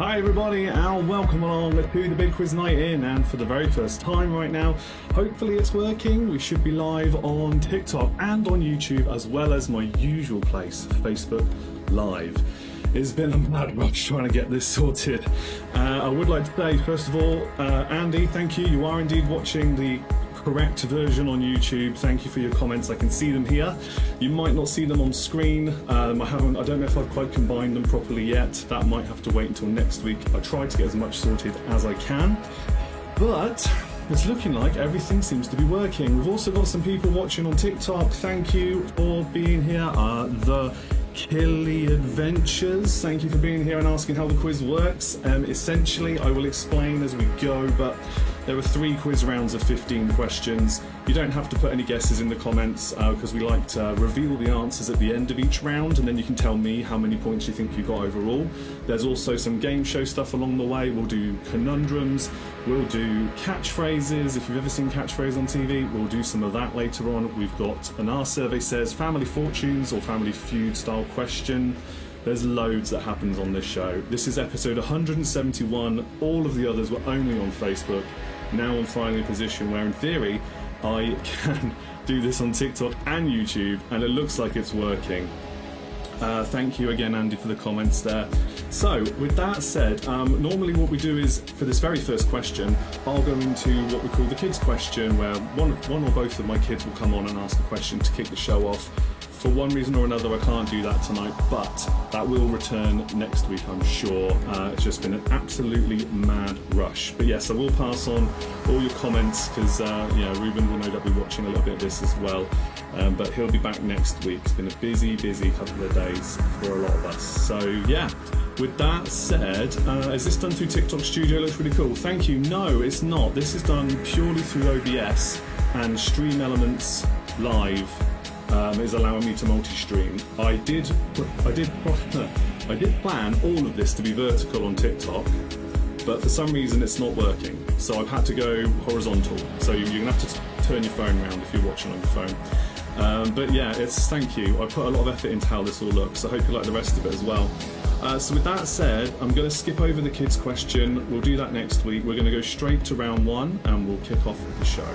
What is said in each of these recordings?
Hi everybody and welcome along to the big quiz night in, and for the very first time right now, hopefully it's working. We should be live on TikTok and on YouTube as well as my usual place, Facebook Live. It's been a mad rush trying to get this sorted. I would like to say first of all, Andy, thank you. You are indeed watching the correct version on YouTube. Thank you for your comments. I can see them here. You might not see them on screen. I don't know if I've quite combined them properly yet. That might have to wait until next week. I tried to get as much sorted as I can, but it's looking like everything seems to be working. We've also got some people watching on TikTok. Thank you for being here. The Killy Adventures, thank you for being here and asking how the quiz works. Essentially, I will explain as we go, but there are 3 quiz rounds of 15 questions. You don't have to put any guesses in the comments because we like to reveal the answers at the end of each round, and then you can tell me how many points you think you got overall. There's also some game show stuff along the way. We'll do conundrums, we'll do catchphrases. If you've ever seen catchphrase on TV, we'll do some of that later on. We've got an Our Survey Says Family Fortunes or Family Feud style question. There's loads that happens on this show. This is episode 171. All of the others were only on Facebook. Now I'm finally in a position where, in theory, I can do this on TikTok and YouTube, and it looks like it's working. Thank you again, Andy, for the comments there. So, with that said, normally what we do is, for this very first question, I'll go into what we call the kids question, where one or both of my kids will come on and ask a question to kick the show off. For one reason or another, I can't do that tonight, but that will return next week, I'm sure. It's just been an absolutely mad rush. But yes, I will pass on all your comments because, Ruben will no doubt be watching a little bit of this as well. But he'll be back next week. It's been a busy couple of days for a lot of us. So yeah, with that said, is this done through TikTok Studio? Looks really cool. Thank you. No, it's not. This is done purely through OBS, and Stream Elements Live is allowing me to multi-stream. I did plan all of this to be vertical on TikTok, but for some reason it's not working. So I've had to go horizontal. So you're gonna have to turn your phone around if you're watching on your phone. But yeah, thank you. I put a lot of effort into how this all looks. I hope you like the rest of it as well. So with that said, I'm going to skip over the kids question. We'll do that next week. We're going to go straight to round 1 and we'll kick off with the show.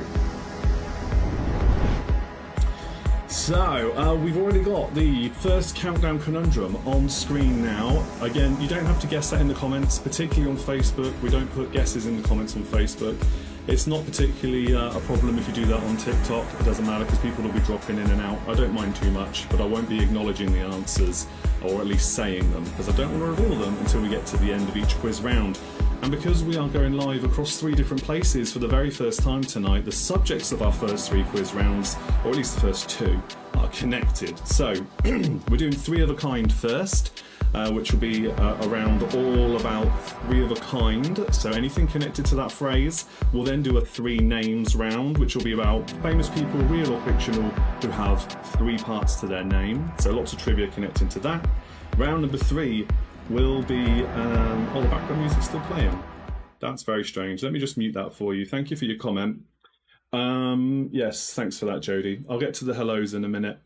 So, we've already got the first countdown conundrum on screen now. Again, you don't have to guess that in the comments, particularly on Facebook. We don't put guesses in the comments on Facebook. It's not particularly a problem if you do that on TikTok. It doesn't matter because people will be dropping in and out. I don't mind too much, but I won't be acknowledging the answers, or at least saying them, because I don't want to reveal them until we get to the end of each quiz round. And because we are going live across 3 different places for the very first time tonight, the subjects of our first 3 quiz rounds, or at least the first 2, are connected. So we're doing 3 of a kind first, which will be around all about 3 of a kind. So anything connected to that phrase. We'll then do a 3 names round, which will be about famous people, real or fictional, who have 3 parts to their name. So lots of trivia connecting to that. Round number 3 will be, the background music's still playing. That's very strange. Let me just mute that for you. Thank you for your comment. Yes, thanks for that, Jodie. I'll get to the hellos in a minute.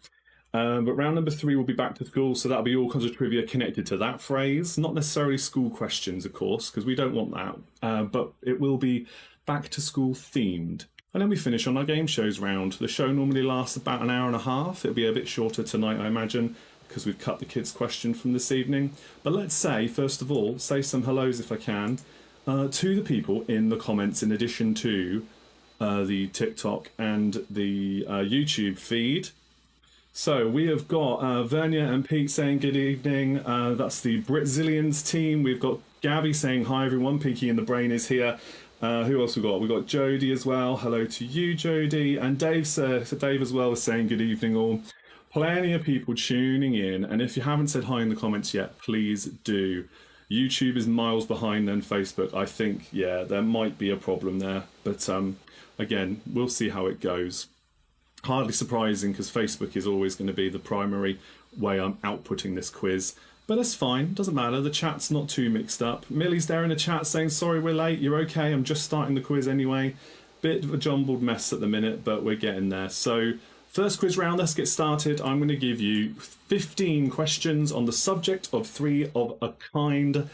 But round number 3 will be back to school, so that'll be all kinds of trivia connected to that phrase. Not necessarily school questions, of course, because we don't want that. But it will be back to school themed. And then we finish on our game shows round. The show normally lasts about an hour and a half. It'll be a bit shorter tonight, I imagine, because we've cut the kids' question from this evening. But let's say, first of all, say some hellos if I can, to the people in the comments, in addition to the TikTok and the YouTube feed. So we have got Vernia and Pete saying good evening. That's the Britzillions team. We've got Gabby saying hi everyone. Peaky in the Brain is here. Who else we got? We've got Jodie as well. Hello to you, Jodie. And Dave as well is saying good evening all. Plenty of people tuning in. And if you haven't said hi in the comments yet, please do. YouTube is miles behind than Facebook. I think, yeah, there might be a problem there. But again, we'll see how it goes. Hardly surprising because Facebook is always going to be the primary way I'm outputting this quiz. But that's fine, doesn't matter. The chat's not too mixed up. Millie's there in the chat saying, sorry we're late, you're okay, I'm just starting the quiz anyway. Bit of a jumbled mess at the minute, but we're getting there. So first quiz round, let's get started. I'm going to give you 15 questions on the subject of 3 of a kind.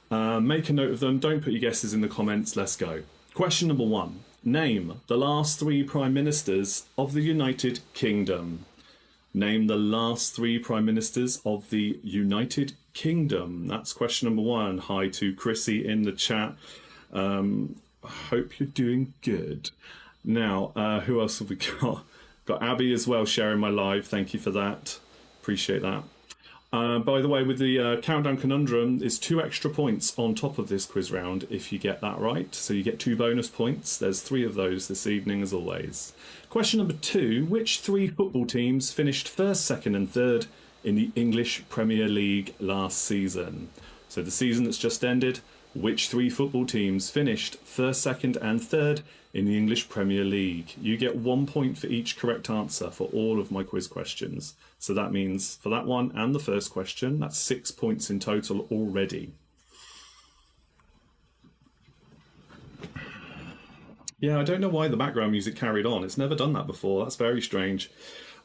Make a note of them. Don't put your guesses in the comments. Let's go. Question number 1. Name the last 3 Prime Ministers of the United Kingdom. Name the last 3 Prime Ministers of the United Kingdom. That's question number 1. Hi to Chrissy in the chat. Hope you're doing good. Now, who else have we got? Got Abby as well sharing my live. Thank you for that. Appreciate that. By the way, with the Countdown Conundrum, is 2 extra points on top of this quiz round if you get that right. So you get 2 bonus points. There's 3 of those this evening, as always. Question number 2. Which 3 football teams finished 1st, 2nd and 3rd in the English Premier League last season? So the season that's just ended, which 3 football teams finished 1st, 2nd and 3rd in the English Premier League? You get 1 point for each correct answer for all of my quiz questions. So that means for that one and the first question, that's 6 points in total already. Yeah, I don't know why the background music carried on. It's never done that before. That's very strange.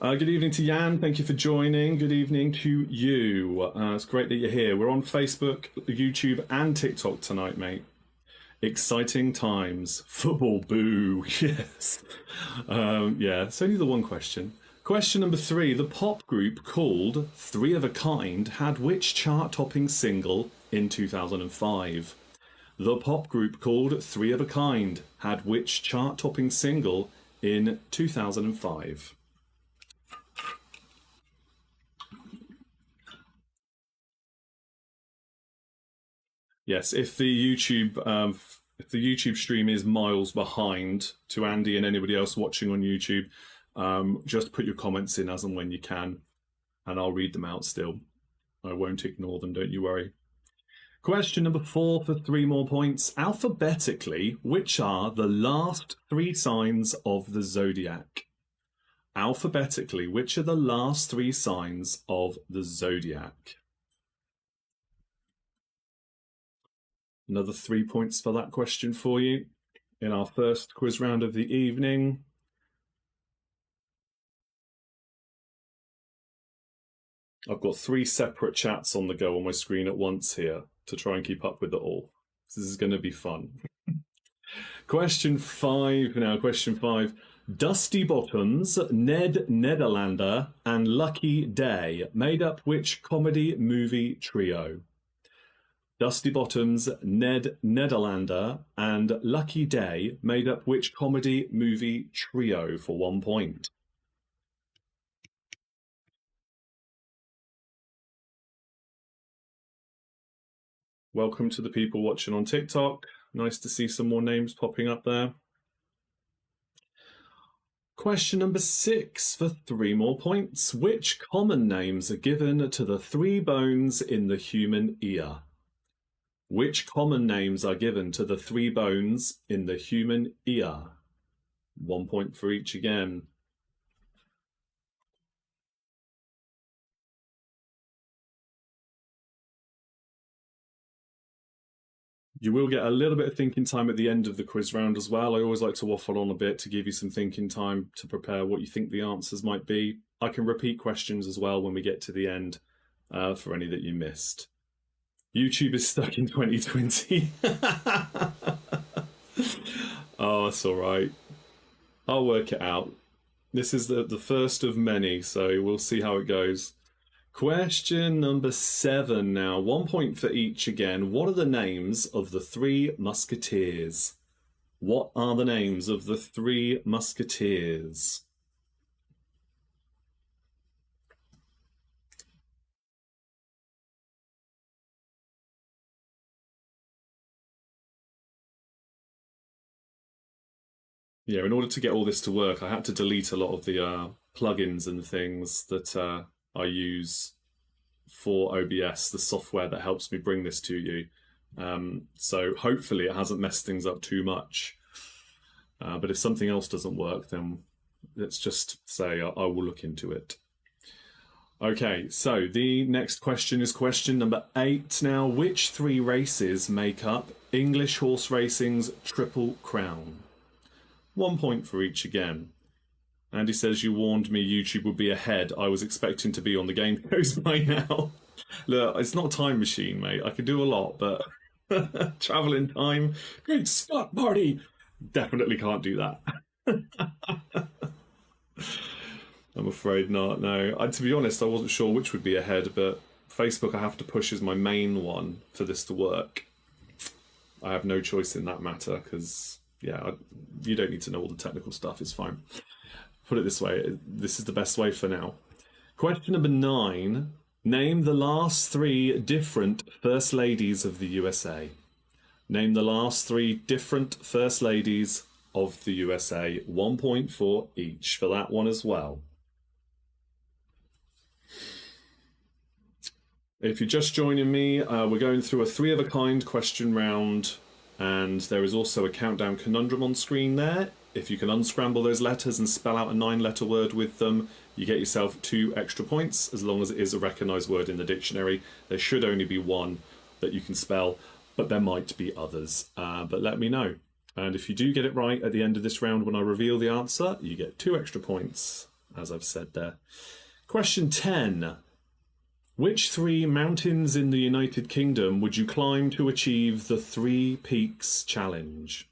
Good evening to Jan. Thank you for joining. Good evening to you. It's great that you're here. We're on Facebook, YouTube and TikTok tonight, mate. Exciting times. Football, boo. Yes. Yeah, it's only the one question. Question number 3. The pop group called Three of a Kind had which chart-topping single in 2005? The pop group called Three of a Kind had which chart-topping single in 2005? Yes, if the YouTube stream is miles behind to Andy and anybody else watching on YouTube, just put your comments in as and when you can, and I'll read them out still. I won't ignore them, don't you worry. Question number 4 for 3 more points. Alphabetically, which are the last 3 signs of the zodiac? Alphabetically, which are the last 3 signs of the zodiac? Another 3 points for that question for you in our first quiz round of the evening. I've got 3 separate chats on the go on my screen at once here to try and keep up with it all. This is going to be fun. Question 5 now. Question 5. Dusty Bottoms, Ned Nederlander, and Lucky Day made up which comedy movie trio? Dusty Bottoms, Ned Nederlander, and Lucky Day made up which comedy movie trio for 1 point? Welcome to the people watching on TikTok. Nice to see some more names popping up there. Question number 6 for 3 more points. Which common names are given to the 3 bones in the human ear? Which common names are given to the 3 bones in the human ear? 1 point for each again. You will get a little bit of thinking time at the end of the quiz round as well. I always like to waffle on a bit to give you some thinking time to prepare what you think the answers might be. I can repeat questions as well when we get to the end for any that you missed. YouTube is stuck in 2020. Oh, it's all right. I'll work it out. This is the first of many, so we'll see how it goes. Question number 7 now. 1 point for each again. What are the names of the 3 musketeers? What are the names of the 3 musketeers? Yeah, in order to get all this to work, I had to delete a lot of the plugins and things that I use for OBS, the software that helps me bring this to you. So hopefully it hasn't messed things up too much. But if something else doesn't work, then let's just say I will look into it. Okay, so the next question is question number 8 now. Which 3 races make up English horse racing's Triple Crown? 1 point for each again. Andy says, you warned me YouTube would be ahead. I was expecting to be on the game shows by now. Look, it's not a time machine, mate. I could do a lot, but Travel in time. Great Scott, Marty! Definitely can't do that. I'm afraid not, no. To be honest, I wasn't sure which would be ahead, but Facebook I have to push as my main one for this to work. I have no choice in that matter because, yeah, you don't need to know all the technical stuff. It's fine. Put it this way, this is the best way for now. Question number 9. Name the last 3 different First Ladies of the USA. Name the last 3 different First Ladies of the USA. 1 point for each for that one as well. If you're just joining me, we're going through a 3-of-a-kind question round, and there is also a countdown conundrum on screen there. If you can unscramble those letters and spell out a 9-letter word with them, you get yourself 2 extra points, as long as it is a recognised word in the dictionary. There should only be one that you can spell, but there might be others. But let me know. And if you do get it right at the end of this round when I reveal the answer, you get 2 extra points, as I've said there. Question 10. Which 3 mountains in the United Kingdom would you climb to achieve the 3 Peaks Challenge?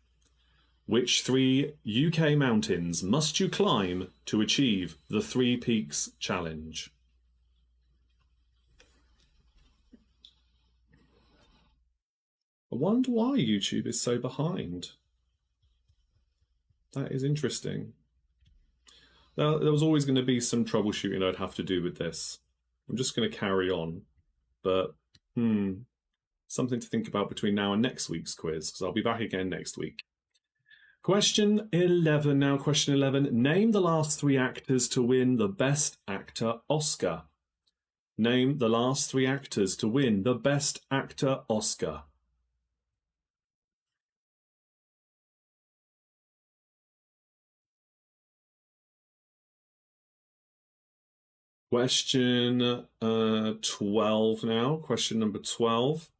Which 3 UK mountains must you climb to achieve the 3 Peaks Challenge? I wonder why YouTube is so behind. That is interesting. Now, there was always going to be some troubleshooting I'd have to do with this. I'm just going to carry on, but something to think about between now and next week's quiz, because I'll be back again next week. Question 11 now. Question 11. Name the last 3 actors to win the Best Actor Oscar. Name the last 3 actors to win the Best Actor Oscar. Question 12 now. Question number 12.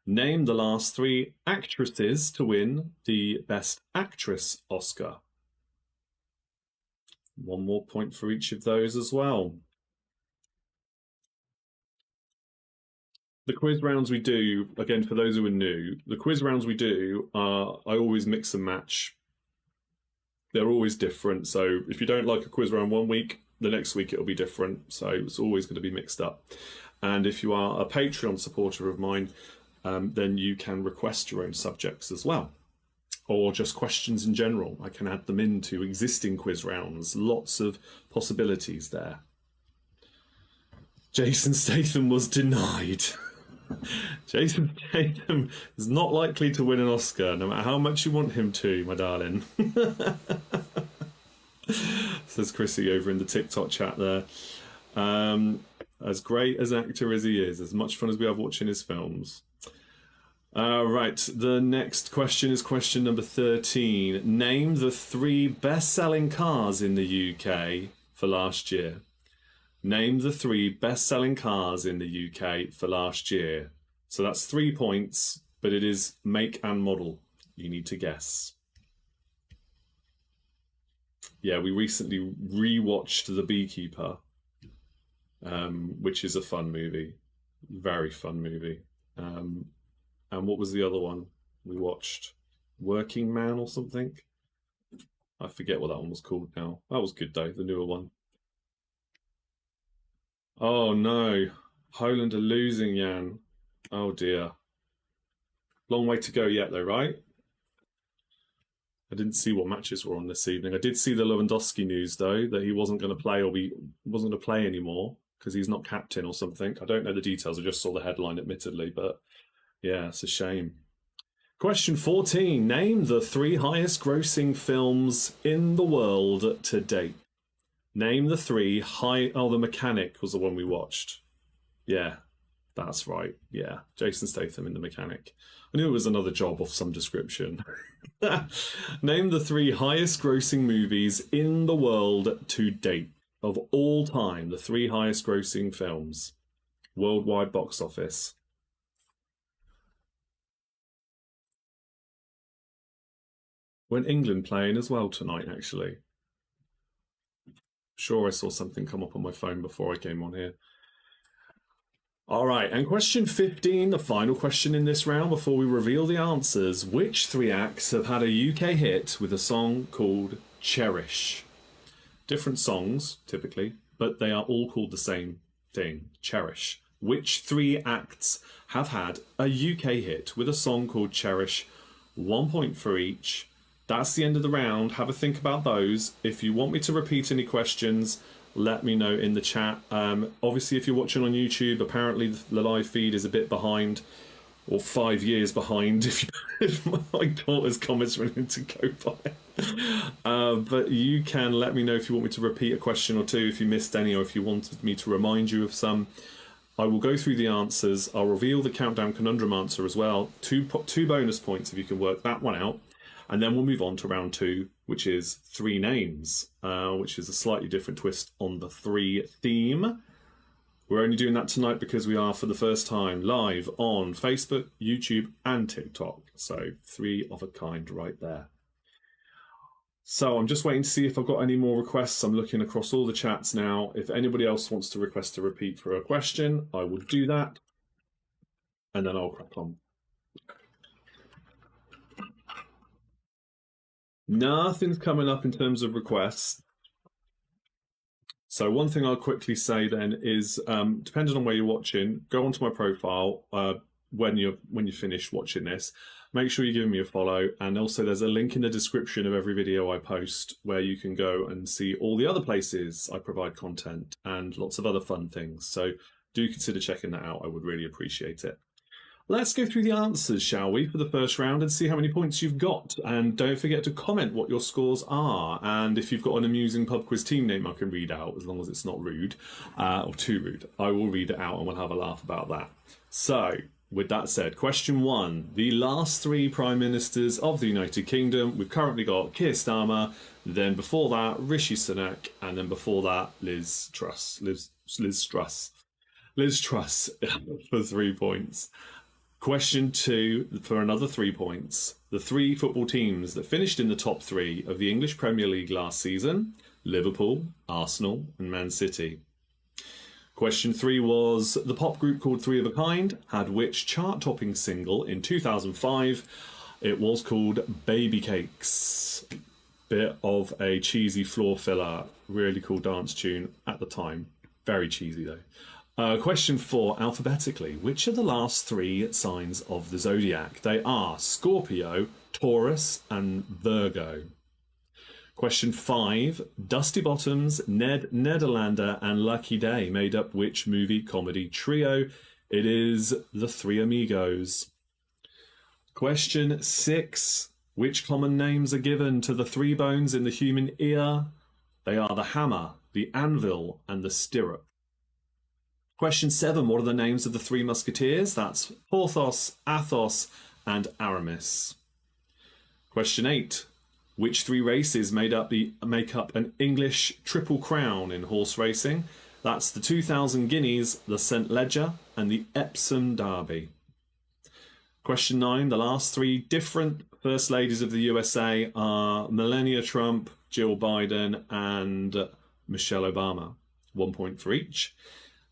Name the last 3 actresses to win the Best Actress Oscar. 1 more point for each of those as well. The quiz rounds we do, again, for those who are new, the quiz rounds we do are, I always mix and match. They're always different. So if you don't like a quiz round 1 week, the next week it'll be different. So it's always going to be mixed up. And if you are a Patreon supporter of mine, then you can request your own subjects as well, or just questions in general. I can add them into existing quiz rounds. Lots of possibilities there. Jason Statham was denied. Jason Statham is not likely to win an Oscar, no matter how much you want him to, my darling. Says Chrissy over in the TikTok chat there. As great as actor as he is, as much fun as we have watching his films. Right, the next question is question number 13. Name the 3 best-selling cars in the UK for last year. Name the 3 best-selling cars in the UK for last year. So that's 3 points, but it is make and model. You need to guess. Yeah, we recently rewatched The Beekeeper, which is a fun movie. Very fun movie. And what was the other one we watched? Working Man or something? I forget what that one was called now. That was good though, the newer one. Oh no, Poland are losing, Jan. Oh dear. Long way to go yet though, right? I didn't see what matches were on this evening. I did see the Lewandowski news though, that he wasn't going to play wasn't going to play anymore because he's not captain or something. I don't know the details. I just saw the headline admittedly, but yeah, it's a shame. Question 14. Name the 3 highest grossing films in the world to date. Name the 3 high... Oh, The Mechanic was the one we watched. Yeah, that's right. Yeah, Jason Statham in The Mechanic. I knew it was another job of some description. Name the 3 highest grossing movies in the world to date. Of all time, the 3 highest grossing films. Worldwide box office. When England playing as well tonight, actually. Sure, I saw something come up on my phone before I came on here. All right, and question 15, the final question in this round before we reveal the answers. Which three acts have had a UK hit with a song called Cherish? Different songs, typically, but they are all called the same thing, Cherish. Which three acts have had a UK hit with a song called Cherish? 1 point for each. That's the end of the round. Have a think about those. If you want me to repeat any questions, let me know in the chat. Obviously, if you're watching on YouTube, apparently the live feed is a bit behind, or 5 years behind if my daughter's comments running to go by. But you can let me know if you want me to repeat a question or two, if you missed any, or if you wanted me to remind you of some. I will go through the answers. I'll reveal the countdown conundrum answer as well. Two bonus points if you can work that one out. And then we'll move on to round 2, which is 3 names, which is a slightly different twist on the 3 theme. We're only doing that tonight because we are, for the first time, live on Facebook, YouTube, and TikTok. So 3 of a kind right there. So I'm just waiting to see if I've got any more requests. I'm looking across all the chats now. If anybody else wants to request a repeat for a question, I will do that. And then I'll crack on. Nothing's coming up in terms of requests. So one thing I'll quickly say then is, depending on where you're watching, go onto my profile when you finish watching this. Make sure you're giving me a follow, and also there's a link in the description of every video I post where you can go and see all the other places I provide content and lots of other fun things. So do consider checking that out. I would really appreciate it. Let's go through the answers, shall we, for the first round and see how many points you've got. And don't forget to comment what your scores are. And if you've got an amusing pub quiz team name I can read out, as long as it's not rude or too rude, I will read it out and we'll have a laugh about that. So, with that said, question 1. The last 3 Prime Ministers of the United Kingdom. We've currently got Keir Starmer, then before that, Rishi Sunak, and then before that, Liz Truss. Liz Truss for 3 points. Question 2 for another 3 points. The 3 football teams that finished in the top 3 of the English Premier League last season: Liverpool, Arsenal, and Man City. Question 3 was, the pop group called 3 of a Kind had which chart-topping single in 2005? It was called Baby Cakes. Bit of a cheesy floor filler, really cool dance tune at the time. Very cheesy though. Question 4, alphabetically. Which are the last 3 signs of the zodiac? They are Scorpio, Taurus, and Virgo. Question 5, Dusty Bottoms, Ned Nederlander, and Lucky Day made up which movie comedy trio? It is The Three Amigos. Question 6, which common names are given to the 3 bones in the human ear? They are the hammer, the anvil, and the stirrup. Question 7, what are the names of the 3 musketeers? That's Porthos, Athos, and Aramis. Question 8, which 3 races make up an English Triple Crown in horse racing? That's the 2000 Guineas, the St. Leger, and the Epsom Derby. Question 9, the last 3 different First Ladies of the USA are Melania Trump, Jill Biden, and Michelle Obama. 1 point for each.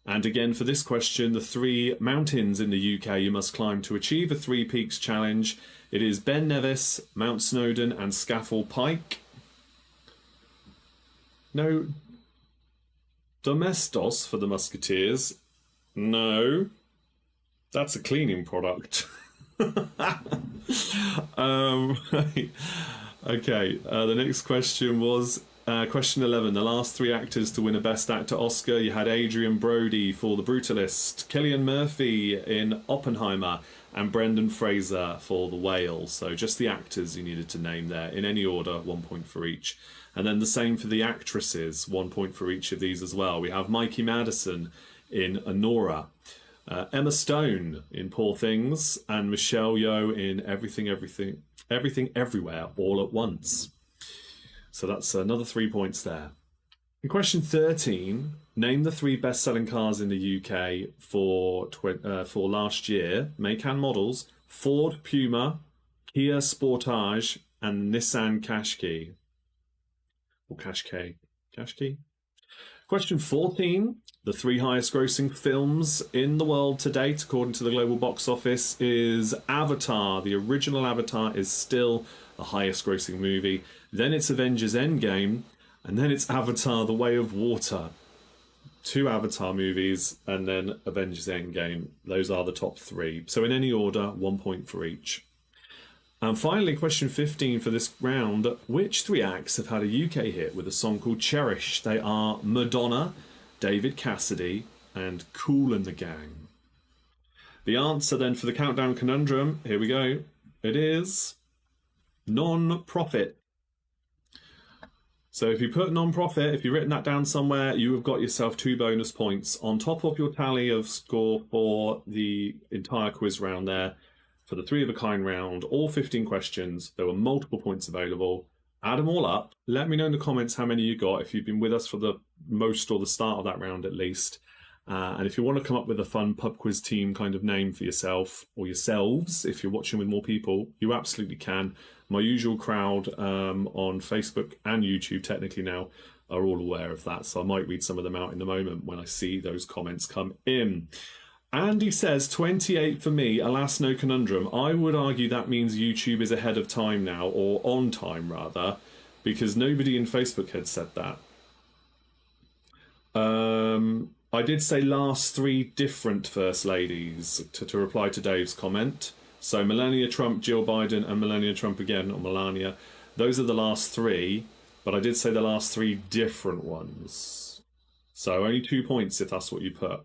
And again, for this question, the 3 mountains in the UK you must climb to achieve a 3 Peaks challenge. It is Ben Nevis, Mount Snowdon, and Scafell Pike. No. Domestos for the Musketeers. No. That's a cleaning product. Right. Okay, the next question was question 11. The last 3 actors to win a Best Actor Oscar. You had Adrian Brody for The Brutalist, Cillian Murphy in Oppenheimer, and Brendan Fraser for The Whale. So just the actors you needed to name there, in any order, 1 point for each. And then the same for the actresses, 1 point for each of these as well. We have Mikey Madison in Anora, Emma Stone in Poor Things, and Michelle Yeoh in Everything Everywhere All at Once. So that's another 3 points there. In question 13, name the 3 best-selling cars in the UK for last year. Make and models: Ford Puma, Kia Sportage, and Nissan Qashqai. Or Qashqai. Qashqai? Question 14. The 3 highest grossing films in the world to date, according to the global box office, is Avatar. The original Avatar is still the highest grossing movie. Then it's Avengers Endgame, and then it's Avatar: The Way of Water. 2 Avatar movies, and then Avengers Endgame. Those are the top 3. So in any order, 1 point for each. And finally, question 15 for this round. Which 3 acts have had a UK hit with a song called Cherish? They are Madonna, David Cassidy, and Kool and the Gang. The answer then for the countdown conundrum, here we go. It is non-profit. So if you put non-profit, if you've written that down somewhere, you have got yourself 2 bonus points on top of your tally of score for the entire quiz round there. For the 3 of a kind round, all 15 questions, there were multiple points available. Add them all up. Let me know in the comments how many you got, if you've been with us for the most or the start of that round at least. And if you want to come up with a fun pub quiz team kind of name for yourself or yourselves, if you're watching with more people, you absolutely can. My usual crowd on Facebook and YouTube technically now are all aware of that. So I might read some of them out in a moment when I see those comments come in. Andy says 28 for me, alas no conundrum. I would argue that means YouTube is ahead of time now, or on time rather, because nobody in Facebook had said that. I did say last 3 different first ladies to reply to Dave's comment. So Melania Trump, Jill Biden, and Melania Trump again, or Melania. Those are the last 3, but I did say the last 3 different ones. So only 2 points if that's what you put.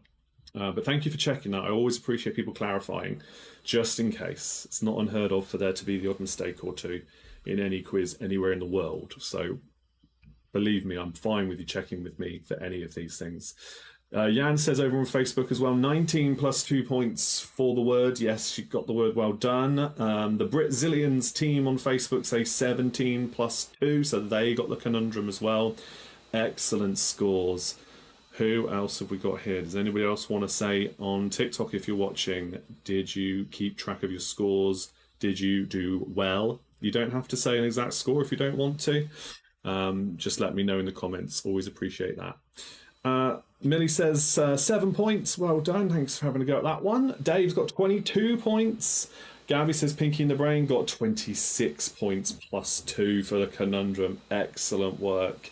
But thank you for checking that. I always appreciate people clarifying, just in case. It's not unheard of for there to be the odd mistake or 2 in any quiz anywhere in the world. So believe me, I'm fine with you checking with me for any of these things. Jan says over on Facebook as well, 19 plus 2 points for the word. Yes, you got the word well done. The Britzillions team on Facebook say 17 plus 2, so they got the conundrum as well. Excellent scores. Who else have we got here? Does anybody else want to say on TikTok, if you're watching, did you keep track of your scores? Did you do well? You don't have to say an exact score if you don't want to. Just let me know in the comments. Always appreciate that. Millie says 7 points. Well done. Thanks for having a go at that one. Dave's got 22 points. Gabby says Pinky in the Brain got 26 points plus 2 for the conundrum. Excellent work.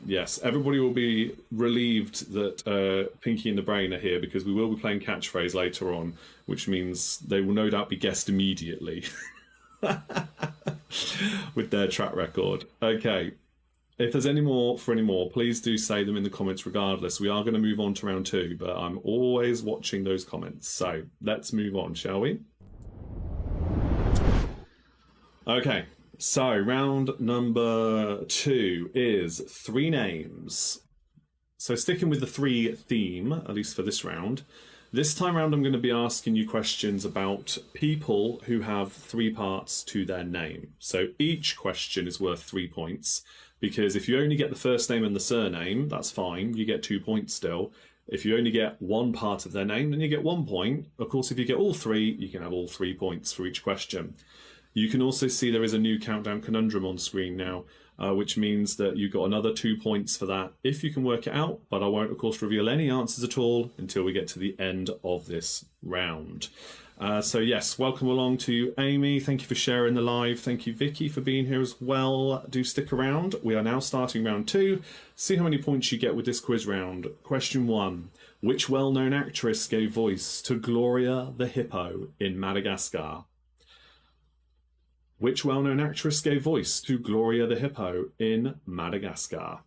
Yes, everybody will be relieved that Pinky and the Brain are here, because we will be playing catchphrase later on, which means they will no doubt be guessed immediately with their track record. Okay, if there's any more, please do say them in the comments regardless. We are going to move on to round 2, but I'm always watching those comments. So let's move on, shall we? Okay. So, round number 2 is 3 names. So, sticking with the 3 theme, at least for this round, this time round I'm going to be asking you questions about people who have 3 parts to their name. So, each question is worth 3 points, because if you only get the first name and the surname, that's fine, you get 2 points still. If you only get 1 part of their name, then you get 1 point. Of course, if you get all 3, you can have all 3 points for each question. You can also see there is a new countdown conundrum on screen now, which means that you've got another 2 points for that if you can work it out, but I won't, of course, reveal any answers at all until we get to the end of this round. So yes, welcome along to Amy. Thank you for sharing the live. Thank you, Vicky, for being here as well. Do stick around. We are now starting round 2. See how many points you get with this quiz round. Question 1. Which well-known actress gave voice to Gloria the Hippo in Madagascar? Which well-known actress gave voice to Gloria the Hippo in Madagascar?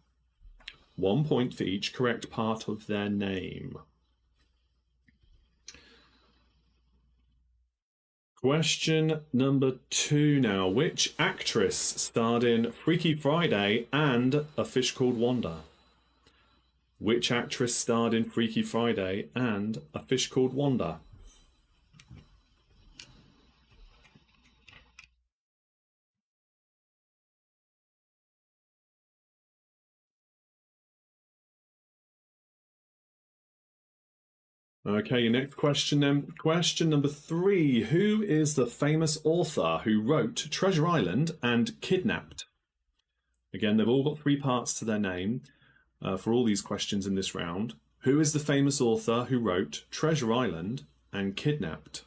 1 point for each correct part of their name. Question number 2 now. Which actress starred in Freaky Friday and A Fish Called Wanda? Which actress starred in Freaky Friday and A Fish Called Wanda? Okay, your next question then. Question number 3. Who is the famous author who wrote Treasure Island and Kidnapped? Again, they've all got 3 parts to their name. for all these questions in this round. Who is the famous author who wrote Treasure Island and Kidnapped?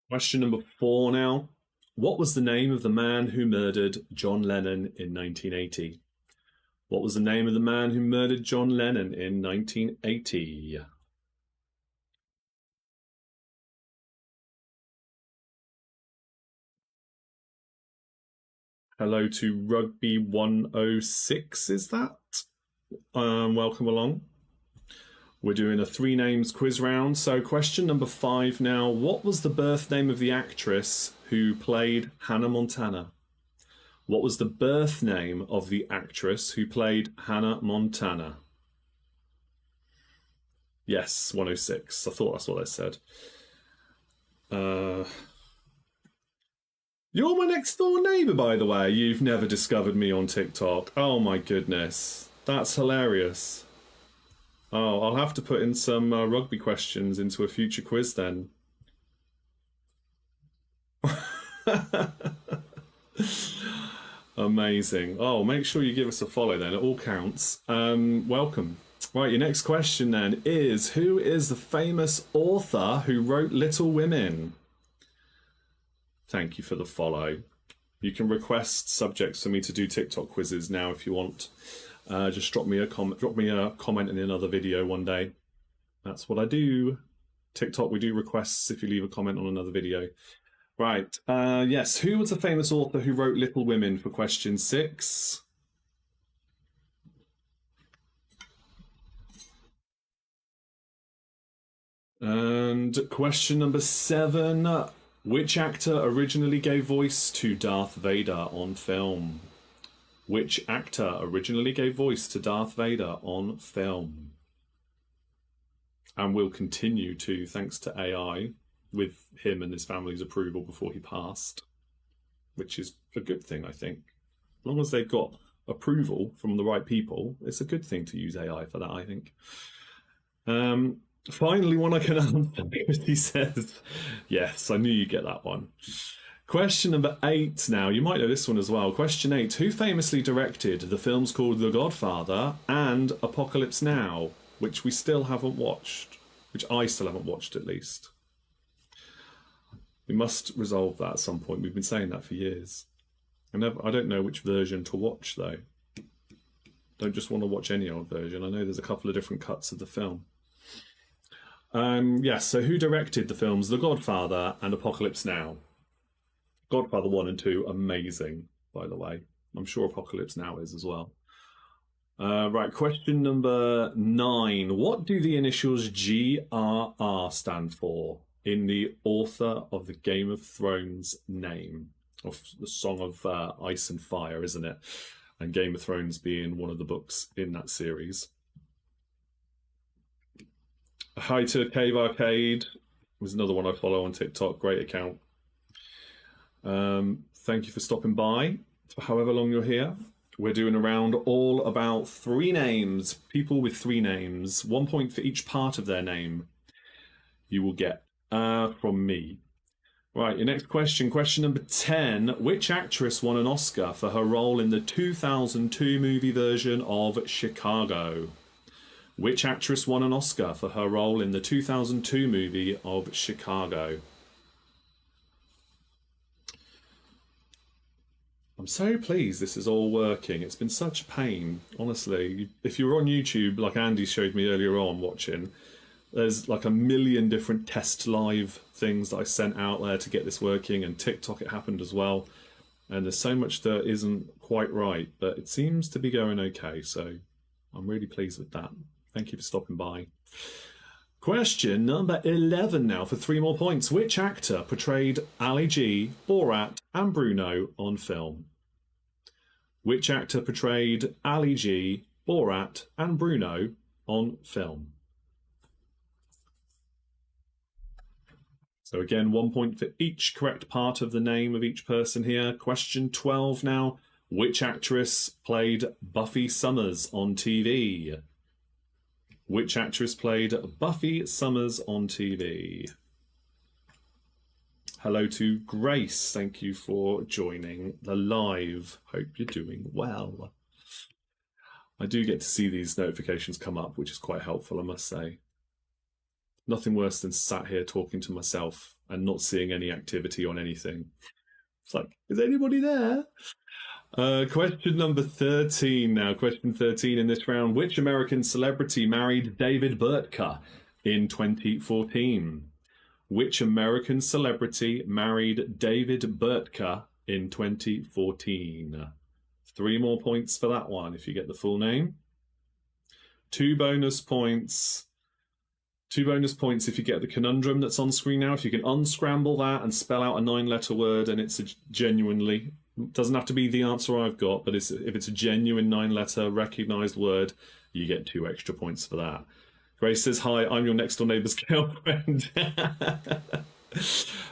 Question number 4 now. What was the name of the man who murdered John Lennon in 1980? What was the name of the man who murdered John Lennon in 1980? Hello to Rugby 106, is that? Welcome along. We're doing a 3 names quiz round. So question number 5 now. What was the birth name of the actress who played Hannah Montana? What was the birth name of the actress who played Hannah Montana? Yes, 106. I thought that's what I said. You're my next door neighbour, by the way. You've never discovered me on TikTok. Oh my goodness. That's hilarious. Oh, I'll have to put in some rugby questions into a future quiz then. Amazing. Oh, make sure you give us a follow then. It all counts. Welcome. Right, your next question then is, who is the famous author who wrote Little Women? Thank you for the follow. You can request subjects for me to do TikTok quizzes now if you want. Just drop me a comment in another video one day. That's what I do. TikTok, we do requests if you leave a comment on another video. Right. Yes. Who was the famous author who wrote Little Women for question 6? And question number 7. Which actor originally gave voice to Darth Vader on film? Which actor originally gave voice to Darth Vader on film? And will continue to, thanks to AI, with him and his family's approval before he passed, which is a good thing, I think. As long as they've got approval from the right people, it's a good thing to use AI for that, I think. Finally, one I can answer, he says. Yes, I knew you'd get that one. Question number 8 now. You might know this one as well. Question 8. Who famously directed the films called The Godfather and Apocalypse Now, which we still haven't watched, which I still haven't watched at least? We must resolve that at some point. We've been saying that for years. I don't know which version to watch, though. Don't just want to watch any old version. I know there's a couple of different cuts of the film. Yes, so who directed the films The Godfather and Apocalypse Now? Godfather 1 and 2, amazing, by the way. I'm sure Apocalypse Now is as well. Right, question number 9. What do the initials GRR stand for in the author of the Game of Thrones name? Of the Song of Ice and Fire, isn't it? And Game of Thrones being one of the books in that series. Hi to Cave Arcade. Was another one I follow on TikTok. Great account. Thank you for stopping by for however long you're here. We're doing a round all about 3 names. People with 3 names. 1 point for each part of their name you will get from me. Right, your next question. Question number 10. Which actress won an Oscar for her role in the 2002 movie version of Chicago? Which actress won an Oscar for her role in the 2002 movie of Chicago? I'm so pleased this is all working. It's been such a pain, honestly. If you were on YouTube, like Andy showed me earlier on watching, there's like a million different test live things that I sent out there to get this working, and TikTok it happened as well. And there's so much that isn't quite right, but it seems to be going okay, so I'm really pleased with that. Thank you for stopping by. Question number 11 now for 3 more points. Which actor portrayed Ali G, Borat and Bruno on film? Which actor portrayed Ali G, Borat and Bruno on film? So again, 1 point for each correct part of the name of each person here. Question 12 now. Which actress played Buffy Summers on TV? Which actress played Buffy Summers on TV? Hello to Grace. Thank you for joining the live. Hope you're doing well. I do get to see these notifications come up, which is quite helpful, I must say. Nothing worse than sat here talking to myself and not seeing any activity on anything. It's like, is anybody there? Question number 13 now. Question 13 in this round. Which American celebrity married David Burtka in 2014? Which American celebrity married David Burtka in 2014? 3 more points for that one if you get the full name. 2 bonus points. 2 bonus points if you get the conundrum that's on screen now. If you can unscramble that and spell out a 9-letter word and it's genuinely, doesn't have to be the answer I've got, but if it's a genuine 9-letter recognized word, you get 2 extra points for that. Grace says, hi, I'm your next door neighbour's girlfriend.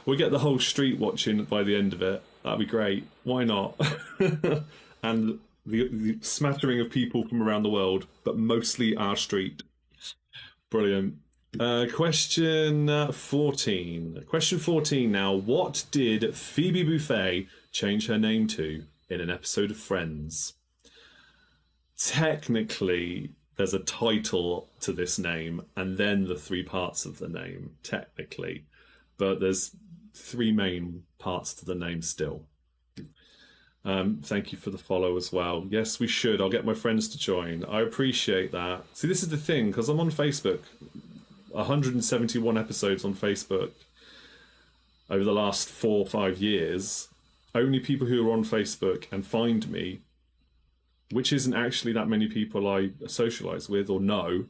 We'll get the whole street watching by the end of it. That'd be great. Why not? And the smattering of people from around the world, but mostly our street. Brilliant. Question 14. Question 14 now. What did Phoebe Buffay change her name to in an episode of Friends? Technically, there's a title to this name and then the 3 parts of the name, technically. But there's 3 main parts to the name still. Thank you for the follow as well. Yes, we should. I'll get my friends to join. I appreciate that. See, this is the thing, because I'm on Facebook. 171 episodes on Facebook over the last 4 or 5 years. Only people who are on Facebook and find me, which isn't actually that many people I socialise with or know,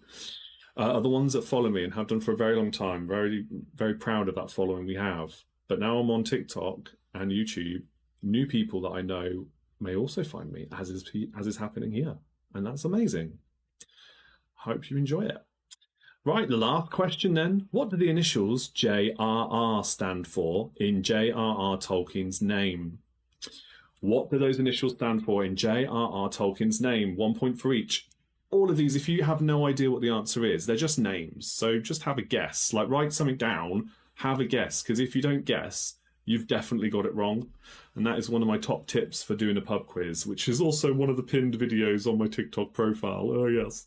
are the ones that follow me and have done for a very long time. Very, very proud of that following we have. But now I'm on TikTok and YouTube. New people that I know may also find me, as is happening here. And that's amazing. Hope you enjoy it. Right, the last question then. What do the initials J.R.R. stand for in J.R.R. Tolkien's name? What do those initials stand for in J.R.R. Tolkien's name? 1 point for each. All of these, if you have no idea what the answer is, they're just names. So just have a guess. Like, write something down, have a guess. Because if you don't guess, you've definitely got it wrong. And that is one of my top tips for doing a pub quiz, which is also one of the pinned videos on my TikTok profile. Oh, yes.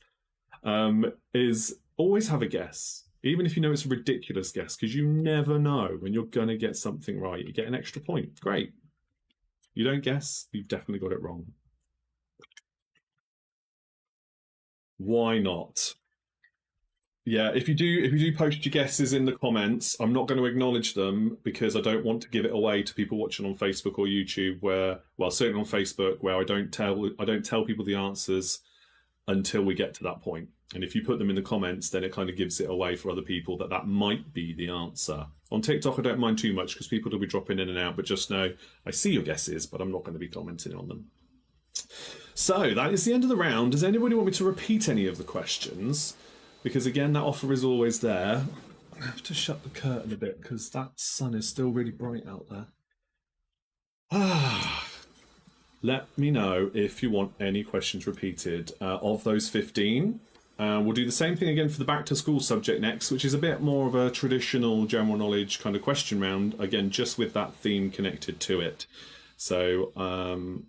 Is always have a guess, even if you know it's a ridiculous guess, because you never know when you're going to get something right. You get an extra point. Great. You don't guess, you've definitely got it wrong. Why not? Yeah, if you do post your guesses in the comments, I'm not going to acknowledge them because I don't want to give it away to people watching on Facebook or YouTube certainly on Facebook, where I don't tell people the answers until we get to that point. And if you put them in the comments, then it kind of gives it away for other people that might be the answer. On TikTok, I don't mind too much because people will be dropping in and out, but just know I see your guesses, but I'm not going to be commenting on them. So that is the end of the round. Does anybody want me to repeat any of the questions? Because again, that offer is always there. I have to shut the curtain a bit because that sun is still really bright out there. Let me know if you want any questions repeated of those 15. We'll do the same thing again for the back to school subject next, which is a bit more of a traditional general knowledge kind of question round, again, just with that theme connected to it. So,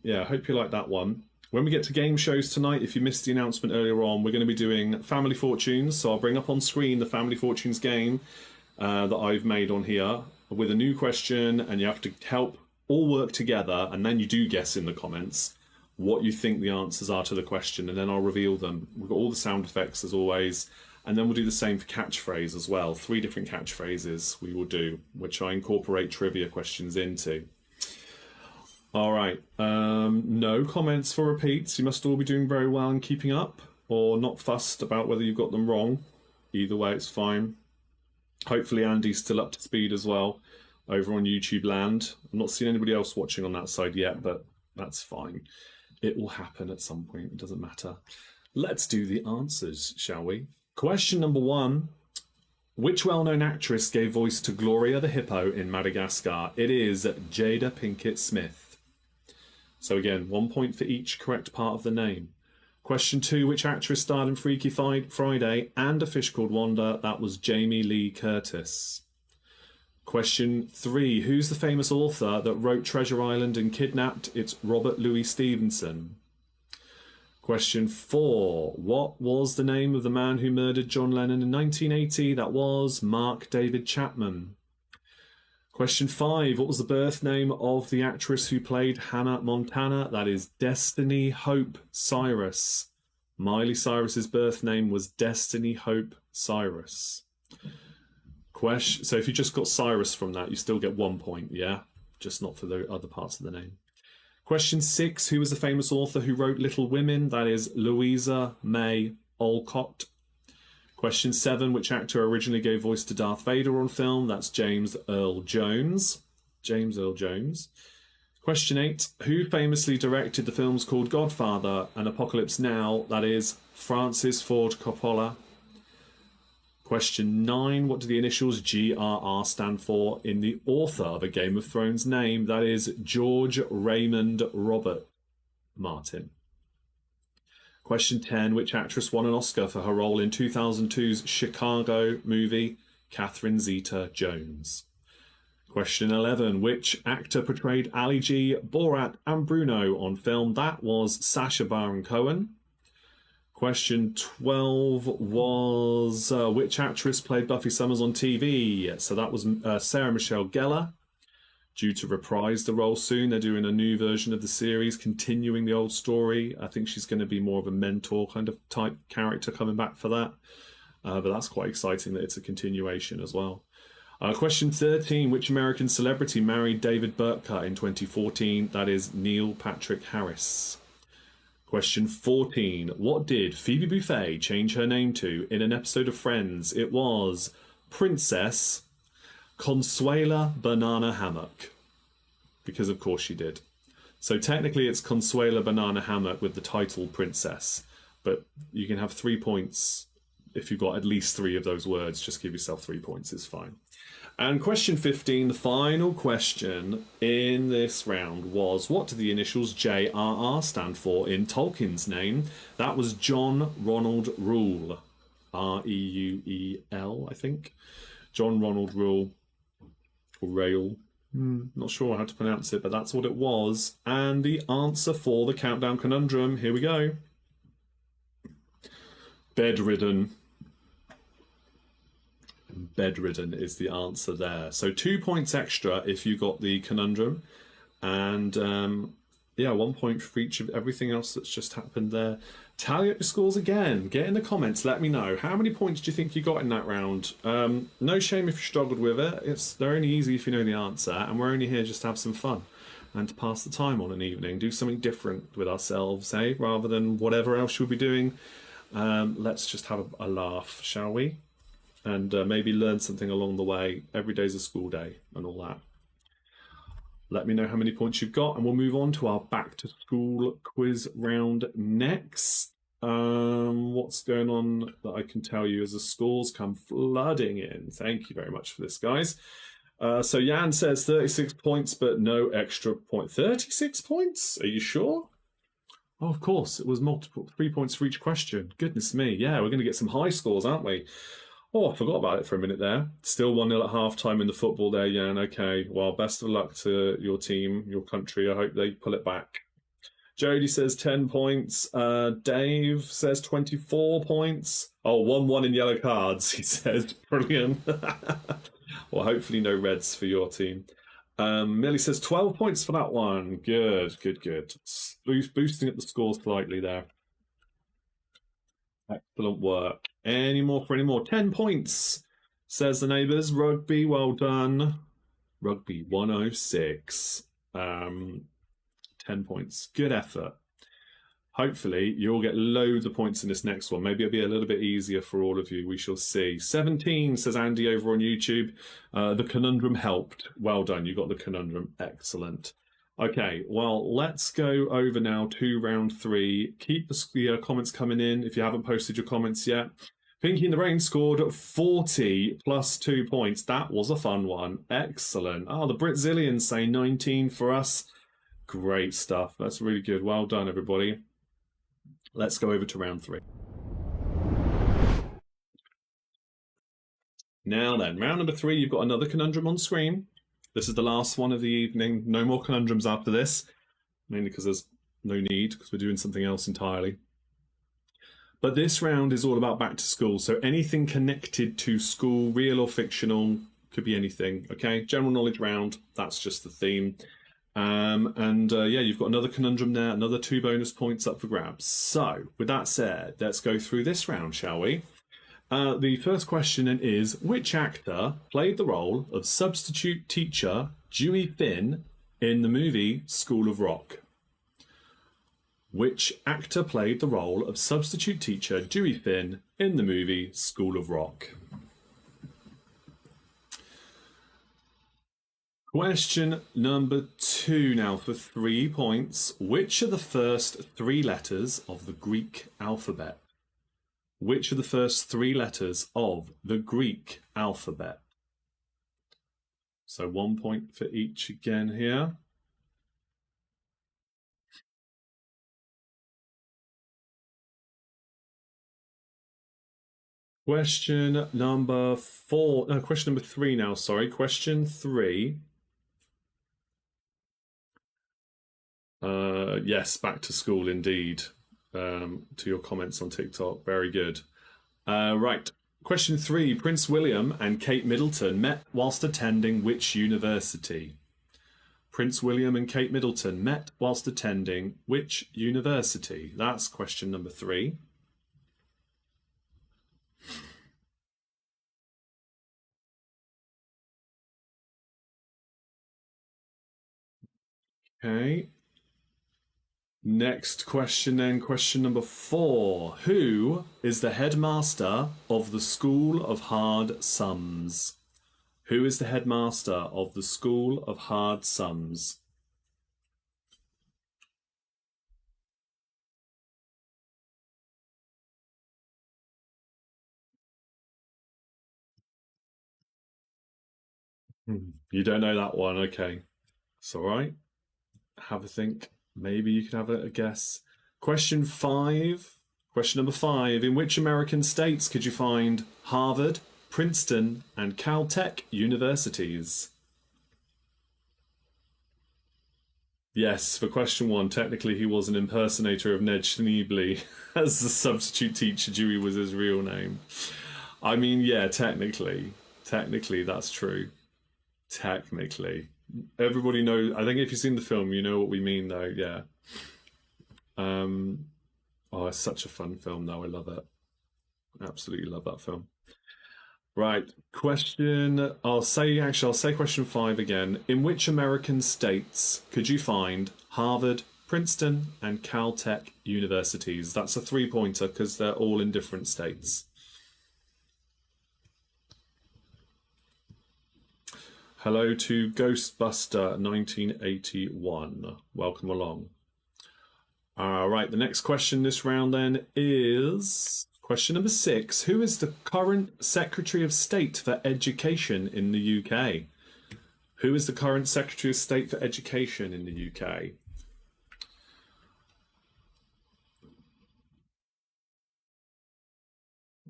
yeah, I hope you like that one. When we get to game shows tonight, if you missed the announcement earlier on, we're going to be doing Family Fortunes. So I'll bring up on screen the Family Fortunes game that I've made on here with a new question, and you have to help all work together, and then you do guess in the comments what you think the answers are to the question, and then I'll reveal them. We've got all the sound effects as always, and then we'll do the same for catchphrase as well. 3 different catchphrases we will do, which I incorporate trivia questions into. All right, no comments for repeats. You must all be doing very well and keeping up, or not fussed about whether you've got them wrong. Either way, it's fine. Hopefully Andy's still up to speed as well over on YouTube land. I'm not seeing anybody else watching on that side yet, but that's fine. It will happen at some point. It doesn't matter. Let's do the answers, shall we? Question number 1. Which well-known actress gave voice to Gloria the Hippo in Madagascar? It is Jada Pinkett Smith. So again, 1 point for each correct part of the name. Question 2. Which actress starred in Freaky Friday and A Fish Called Wanda? That was Jamie Lee Curtis. Question 3. Who's the famous author that wrote Treasure Island and Kidnapped? It's Robert Louis Stevenson. Question 4. What was the name of the man who murdered John Lennon in 1980? That was Mark David Chapman. Question 5. What was the birth name of the actress who played Hannah Montana? That is Destiny Hope Cyrus. Miley Cyrus's birth name was Destiny Hope Cyrus. So if you just got Cyrus from that, you still get 1 point, yeah? Just not for the other parts of the name. Question 6. Who was the famous author who wrote Little Women? That is Louisa May Alcott. Question 7. Which actor originally gave voice to Darth Vader on film? That's James Earl Jones. James Earl Jones. Question 8. Who famously directed the films called Godfather and Apocalypse Now? That is Francis Ford Coppola. Question 9. What do the initials GRR stand for in the author of a Game of Thrones name? That is George Raymond Robert Martin. Question 10. Which actress won an Oscar for her role in 2002's Chicago movie, Catherine Zeta-Jones? Question 11. Which actor portrayed Ali G, Borat and Bruno on film? That was Sacha Baron Cohen. Question 12 was which actress played Buffy Summers on TV? So that was Sarah Michelle Gellar. Due to reprise the role soon, they're doing a new version of the series, continuing the old story. I think she's going to be more of a mentor kind of type character coming back for that. But that's quite exciting that it's a continuation as well. Question 13. Which American celebrity married David Burtka in 2014? That is Neil Patrick Harris. Question 14. What did Phoebe Buffay change her name to in an episode of Friends? It was Princess Consuela Banana Hammock. Because of course she did. So technically it's Consuela Banana Hammock with the title Princess. But you can have 3 points if you've got at least 3 of those words. Just give yourself 3 points, it's fine. And question 15, the final question in this round was, what do the initials JRR stand for in Tolkien's name? That was John Ronald Reuel. R-E-U-E-L, I think. John Ronald Reuel. Or Rail. Not sure how to pronounce it, but that's what it was. And the answer for the countdown conundrum, here we go. Bedridden. Bedridden is the answer there. So 2 points extra if you got the conundrum. And yeah, 1 point for each of everything else that's just happened there. Tally up your scores again. Get in the comments, let me know. How many points do you think you got in that round? No shame if you struggled with it. They're only easy if you know the answer. And we're only here just to have some fun and to pass the time on an evening. Do something different with ourselves, eh? Rather than whatever else you'll be doing. Let's just have a laugh, shall we? And maybe learn something along the way. Every day's a school day and all that. Let me know how many points you've got, and we'll move on to our back to school quiz round next. What's going on that I can tell you as the scores come flooding in? Thank you very much for this, guys. So Jan says 36 points, but no extra point. 36 points? Are you sure? Oh, of course. It was multiple, 3 points for each question. Goodness me. Yeah, we're going to get some high scores, aren't we? Oh, I forgot about it for a minute there. Still 1-0 at half-time in the football there, Jan. Okay, well, best of luck to your team, your country. I hope they pull it back. Jody says 10 points. Dave says 24 points. Oh, 1-1 in yellow cards, he says. Brilliant. Well, hopefully no reds for your team. Millie says 12 points for that one. Good. Boosting up the score slightly there. Excellent work. Any more for any more? 10 points, says the neighbours. Rugby, well done. Rugby 106. 10 points. Good effort. Hopefully, you'll get loads of points in this next one. Maybe it'll be a little bit easier for all of you. We shall see. 17, says Andy over on YouTube. The conundrum helped. Well done. You got the conundrum. Excellent. Okay, well, let's go over now to round 3. Keep the comments coming in if you haven't posted your comments yet. Pinky in the Rain scored 40 plus 2 points. That was a fun one. Excellent. Oh, the Britzillians say 19 for us. Great stuff. That's really good. Well done, everybody. Let's go over to round 3. Now then, round number 3, you've got another conundrum on screen. This is the last one of the evening. No more conundrums after this, mainly because there's no need, because we're doing something else entirely. But this round is all about back to school, so anything connected to school, real or fictional, could be anything, okay? General knowledge round, that's just the theme. Yeah, you've got another conundrum there, another 2 bonus points up for grabs. So, with that said, let's go through this round, shall we? The first question then is, which actor played the role of substitute teacher Dewey Finn in the movie School of Rock? Which actor played the role of substitute teacher Dewey Finn in the movie School of Rock? Question number 2 now for 3 points. Which are the first 3 letters of the Greek alphabet? Which are the first 3 letters of the Greek alphabet? So 1 point for each again here. Question number 4. No, question number 3 now, sorry. Question 3. Yes, back to school indeed. To your comments on TikTok. Very good. Right. Question 3. Prince William and Kate Middleton met whilst attending which university? Prince William and Kate Middleton met whilst attending which university? That's question number 3. Okay. Next question then, question number 4. Who is the headmaster of the School of Hard Sums? Who is the headmaster of the School of Hard Sums? You don't know that one, okay. It's all right. Have a think. Maybe you could have a guess. Question 5. Question number 5. In which American states could you find Harvard, Princeton, and Caltech universities? Yes, for question 1, technically he was an impersonator of Ned Schneebly as the substitute teacher. Dewey was his real name. I mean, yeah, technically that's true. Technically. Everybody knows. I think if you've seen the film, you know what we mean, though. Yeah. Oh, it's such a fun film, though. I love it. Absolutely love that film. Right. Question. I'll say question 5 again. In which American states could you find Harvard, Princeton, and Caltech universities? That's a 3-pointer because they're all in different states. Hello to Ghostbuster 1981. Welcome along. All right, the next question this round then is question number 6. Who is the current Secretary of State for Education in the UK? Who is the current Secretary of State for Education in the UK?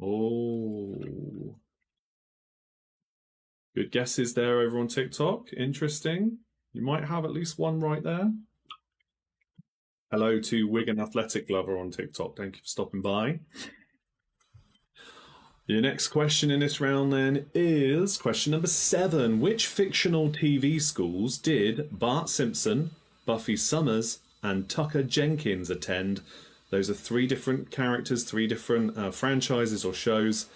Oh. Good guesses there over on TikTok. Interesting. You might have at least one right there. Hello to Wigan Athletic Lover on TikTok. Thank you for stopping by. Your next question in this round then is question number 7. Which fictional TV schools did Bart Simpson, Buffy Summers, and Tucker Jenkins attend? Those are 3 different characters, 3 different franchises or shows.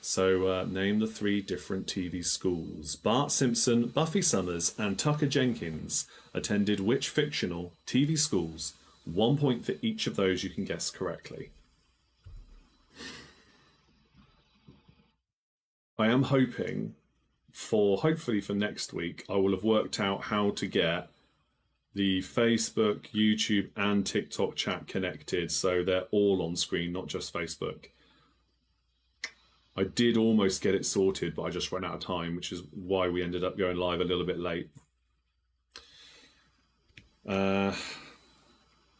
So name the 3 different TV schools. Bart Simpson, Buffy Summers, and Tucker Jenkins attended which fictional TV schools? 1 point for each of those you can guess correctly. I am hoping hopefully for next week, I will have worked out how to get the Facebook, YouTube, and TikTok chat connected so they're all on screen, not just Facebook. I did almost get it sorted, but I just ran out of time, which is why we ended up going live a little bit late.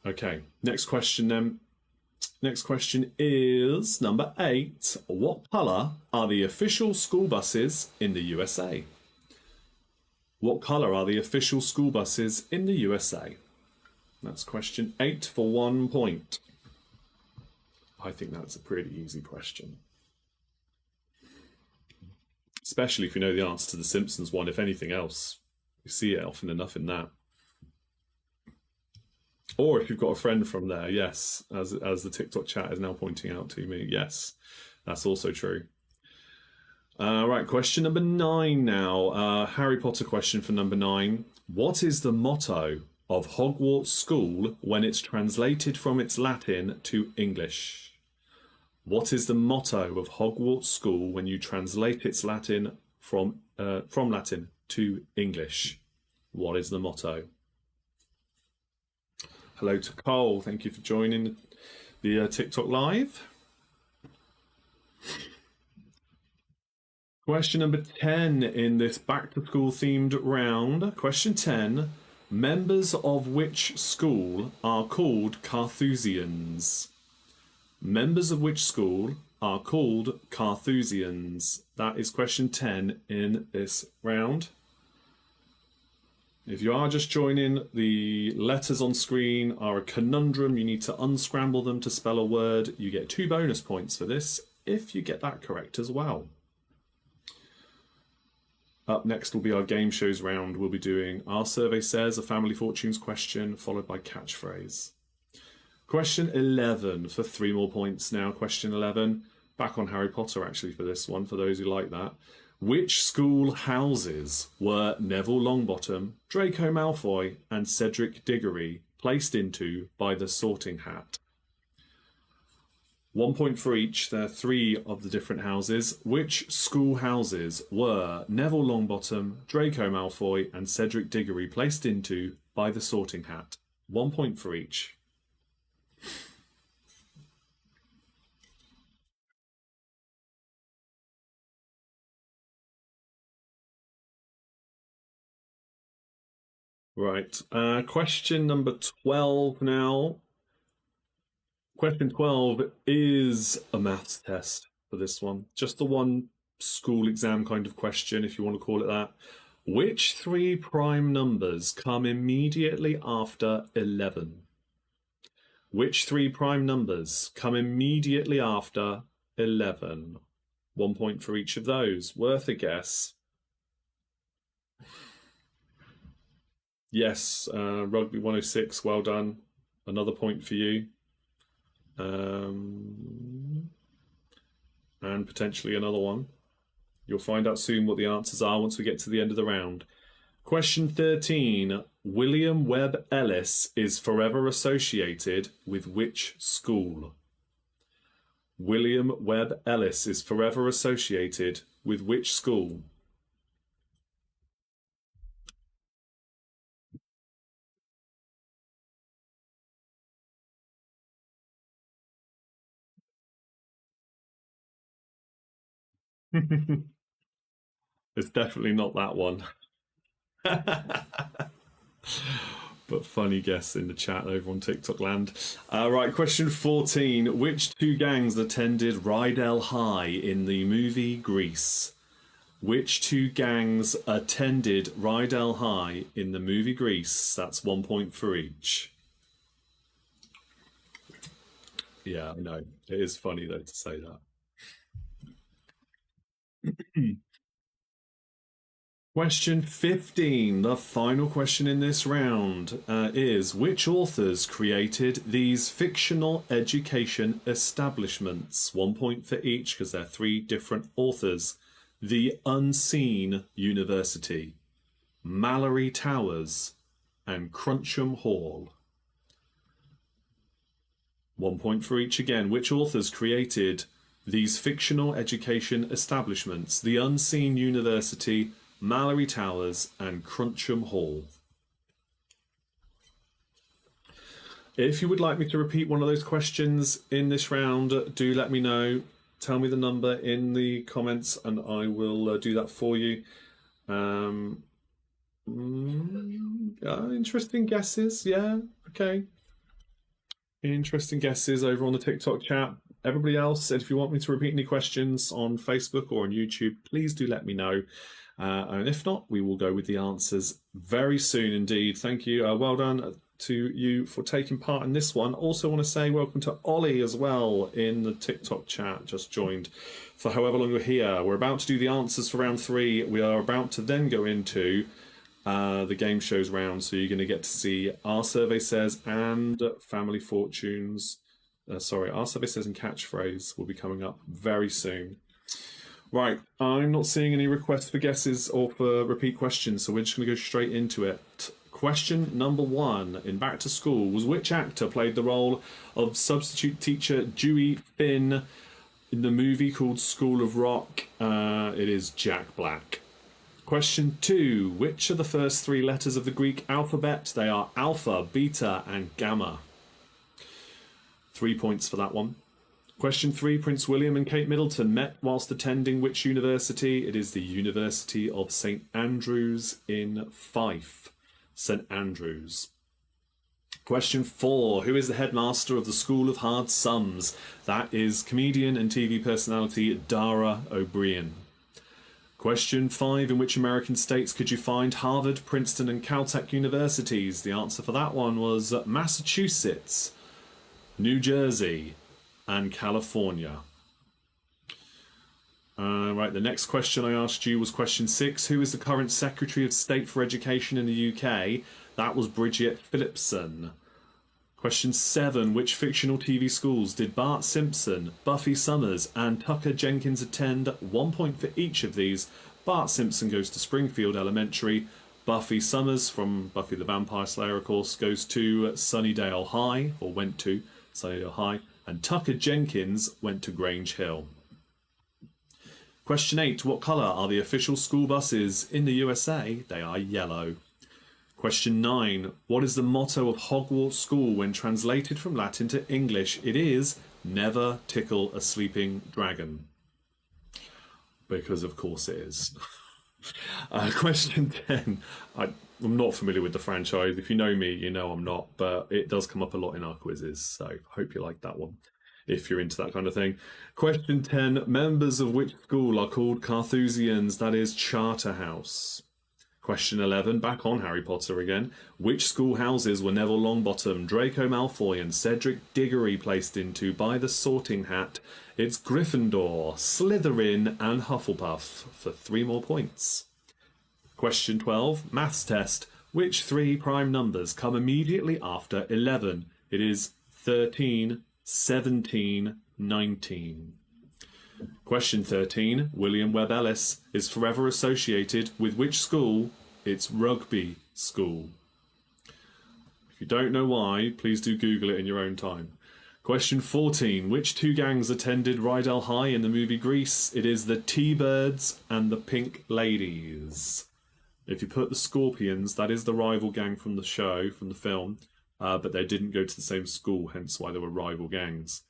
Okay, next question then. Next question is number 8. What colour are the official school buses in the USA? What colour are the official school buses in the USA? That's question 8 for 1 point. I think that's a pretty easy question. Especially if you know the answer to the Simpsons one, if anything else. You see it often enough in that. Or if you've got a friend from there, yes, as the TikTok chat is now pointing out to me, yes, that's also true. Right, question number 9 now. Harry Potter question for number 9. What is the motto of Hogwarts School when it's translated from its Latin to English? What is the motto of Hogwarts School when you translate its Latin from Latin to English? What is the motto? Hello to Cole. Thank you for joining the TikTok live. Question number 10 in this back-to-school themed round. Question 10. Members of which school are called Carthusians? Members of which school are called Carthusians? That is question 10 in this round. If you are just joining, the letters on screen are a conundrum. You need to unscramble them to spell a word. You get 2 bonus points for this if you get that correct as well. Up next will be our game shows round. We'll be doing Our Survey Says, a Family Fortunes question, followed by catchphrase. Question 11 for 3 more points now. Question 11, back on Harry Potter actually for this one, for those who like that. Which school houses were Neville Longbottom, Draco Malfoy and Cedric Diggory placed into by the Sorting Hat? 1 point for each. There are 3 of the different houses. Which school houses were Neville Longbottom, Draco Malfoy and Cedric Diggory placed into by the Sorting Hat? 1 point for each. Right, question number 12 now. Question 12 is a maths test for this one. Just the one school exam kind of question, if you want to call it that. Which 3 prime numbers come immediately after 11? Which 3 prime numbers come immediately after 11? 1 point for each of those. Worth a guess. Yes, Rugby 106, well done. Another point for you. And potentially another one. You'll find out soon what the answers are once we get to the end of the round. Question 13. William Webb Ellis is forever associated with which school? William Webb Ellis is forever associated with which school? It's definitely not that one. But funny guess in the chat over on TikTok land. Right, question 14. Which 2 gangs attended Rydell High in the movie Grease? Which 2 gangs attended Rydell High in the movie Grease? That's 1 point for each. Yeah, I know. It is funny though to say that. Question 15, the final question in this round, is which authors created these fictional education establishments? 1 point for each because they're 3 different authors. The Unseen University, Mallory Towers, and Cruncham Hall. 1 point for each again. Which authors created these fictional education establishments? The Unseen University, Mallory Towers, and Cruncham Hall. If you would like me to repeat one of those questions in this round, do let me know. Tell me the number in the comments and I will do that for you. Interesting guesses, yeah, okay. Interesting guesses over on the TikTok chat. Everybody else, if you want me to repeat any questions on Facebook or on YouTube, please do let me know. And if not, we will go with the answers very soon indeed. Thank you. Well done to you for taking part in this one. Also want to say welcome to Ollie as well in the TikTok chat, just joined for however long you're here. We're about to do the answers for round 3. We are about to then go into the game shows round, so you're going to get to see Our Survey Says and Family Fortunes. Our Survey Says and Catchphrase will be coming up very soon. Right, I'm not seeing any requests for guesses or for repeat questions, so we're just going to go straight into it. Question number 1 in Back to School was which actor played the role of substitute teacher Dewey Finn in the movie called School of Rock? It is Jack Black. Question 2. Which are the first 3 letters of the Greek alphabet? They are alpha, beta, and gamma. 3 points for that one. Question 3. Prince William and Kate Middleton met whilst attending which university? It is the University of St Andrews in Fife. St Andrews. Question 4. Who is the headmaster of the School of Hard Sums? That is comedian and TV personality Dara O'Brien. Question 5. In which American states could you find Harvard, Princeton and Caltech universities? The answer for that one was Massachusetts, New Jersey and California. Right, the next question I asked you was question 6. Who is the current Secretary of State for Education in the UK? That was Bridget Phillipson. Question 7. Which fictional TV schools did Bart Simpson, Buffy Summers and Tucker Jenkins attend? 1 point for each of these. Bart Simpson goes to Springfield Elementary. Buffy Summers, from Buffy the Vampire Slayer, of course, goes to Sunnydale High, or went to Sunnydale High. And Tucker Jenkins went to Grange Hill. Question 8. What colour are the official school buses in the USA? They are yellow. Question 9. What is the motto of Hogwarts School when translated from Latin to English? It is never tickle a sleeping dragon. Because of course it is. Question 10. I'm not familiar with the franchise. If you know me, you know I'm not, but it does come up a lot in our quizzes, so I hope you like that one, if you're into that kind of thing. Question 10. Members of which school are called Carthusians? That is Charterhouse. Question 11, back on Harry Potter again. Which school houses were Neville Longbottom, Draco Malfoy and Cedric Diggory placed into by the Sorting Hat? It's Gryffindor, Slytherin and Hufflepuff for 3 more points. Question 12, maths test. Which 3 prime numbers come immediately after 11? It is 13, 17, 19. Question 13. William Webb Ellis is forever associated with which school? It's Rugby School. If you don't know why, please do Google it in your own time. Question 14. Which 2 gangs attended Rydell High in the movie Grease? It is the T-Birds and the Pink Ladies. If you put the Scorpions, that is the rival gang from the show, from the film, but they didn't go to the same school, hence why they were rival gangs.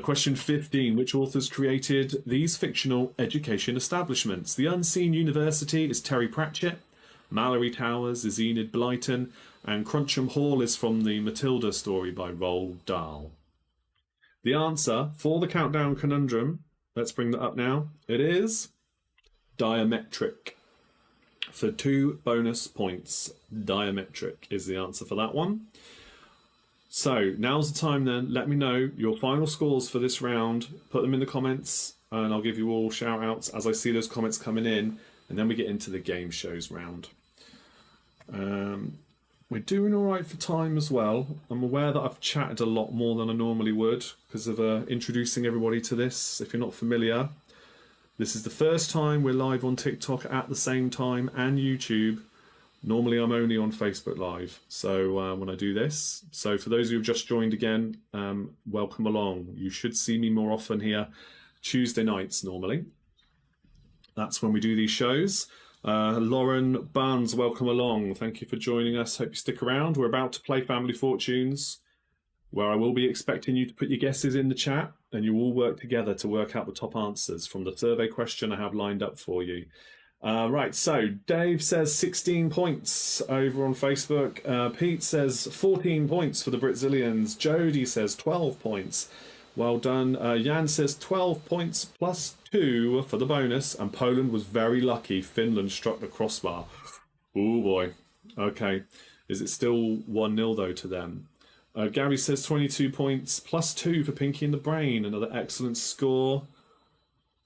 Question 15. Which authors created these fictional education establishments? The Unseen University is Terry Pratchett, Mallory Towers is Enid Blyton, and Cruncham Hall is from the Matilda story by Roald Dahl. The answer for the countdown conundrum, let's bring that up now, it is diametric. For 2 bonus points, diametric is the answer for that one. So now's the time then, let me know your final scores for this round, put them in the comments, and I'll give you all shout outs as I see those comments coming in, and then we get into the game shows round. We're doing all right for time as well. I'm aware that I've chatted a lot more than I normally would because of introducing everybody to this. If you're not familiar, this is the first time we're live on TikTok at the same time and YouTube. Normally I'm only on Facebook Live, so when I do this. So for those who have just joined again, welcome along. You should see me more often here Tuesday nights normally. That's when we do these shows. Lauren Barnes, welcome along. Thank you for joining us. Hope you stick around. We're about to play Family Fortunes, where I will be expecting you to put your guesses in the chat and you all work together to work out the top answers from the survey question I have lined up for you. Right, so Dave says 16 points over on Facebook. Pete says 14 points for the Brazilians. Jody says 12 points. Well done. Jan says 12 points plus 2 for the bonus. And Poland was very lucky. Finland struck the crossbar. Oh boy. Okay. Is it still 1-0 though to them? Gary says 22 points plus 2 for Pinky and the Brain. Another excellent score.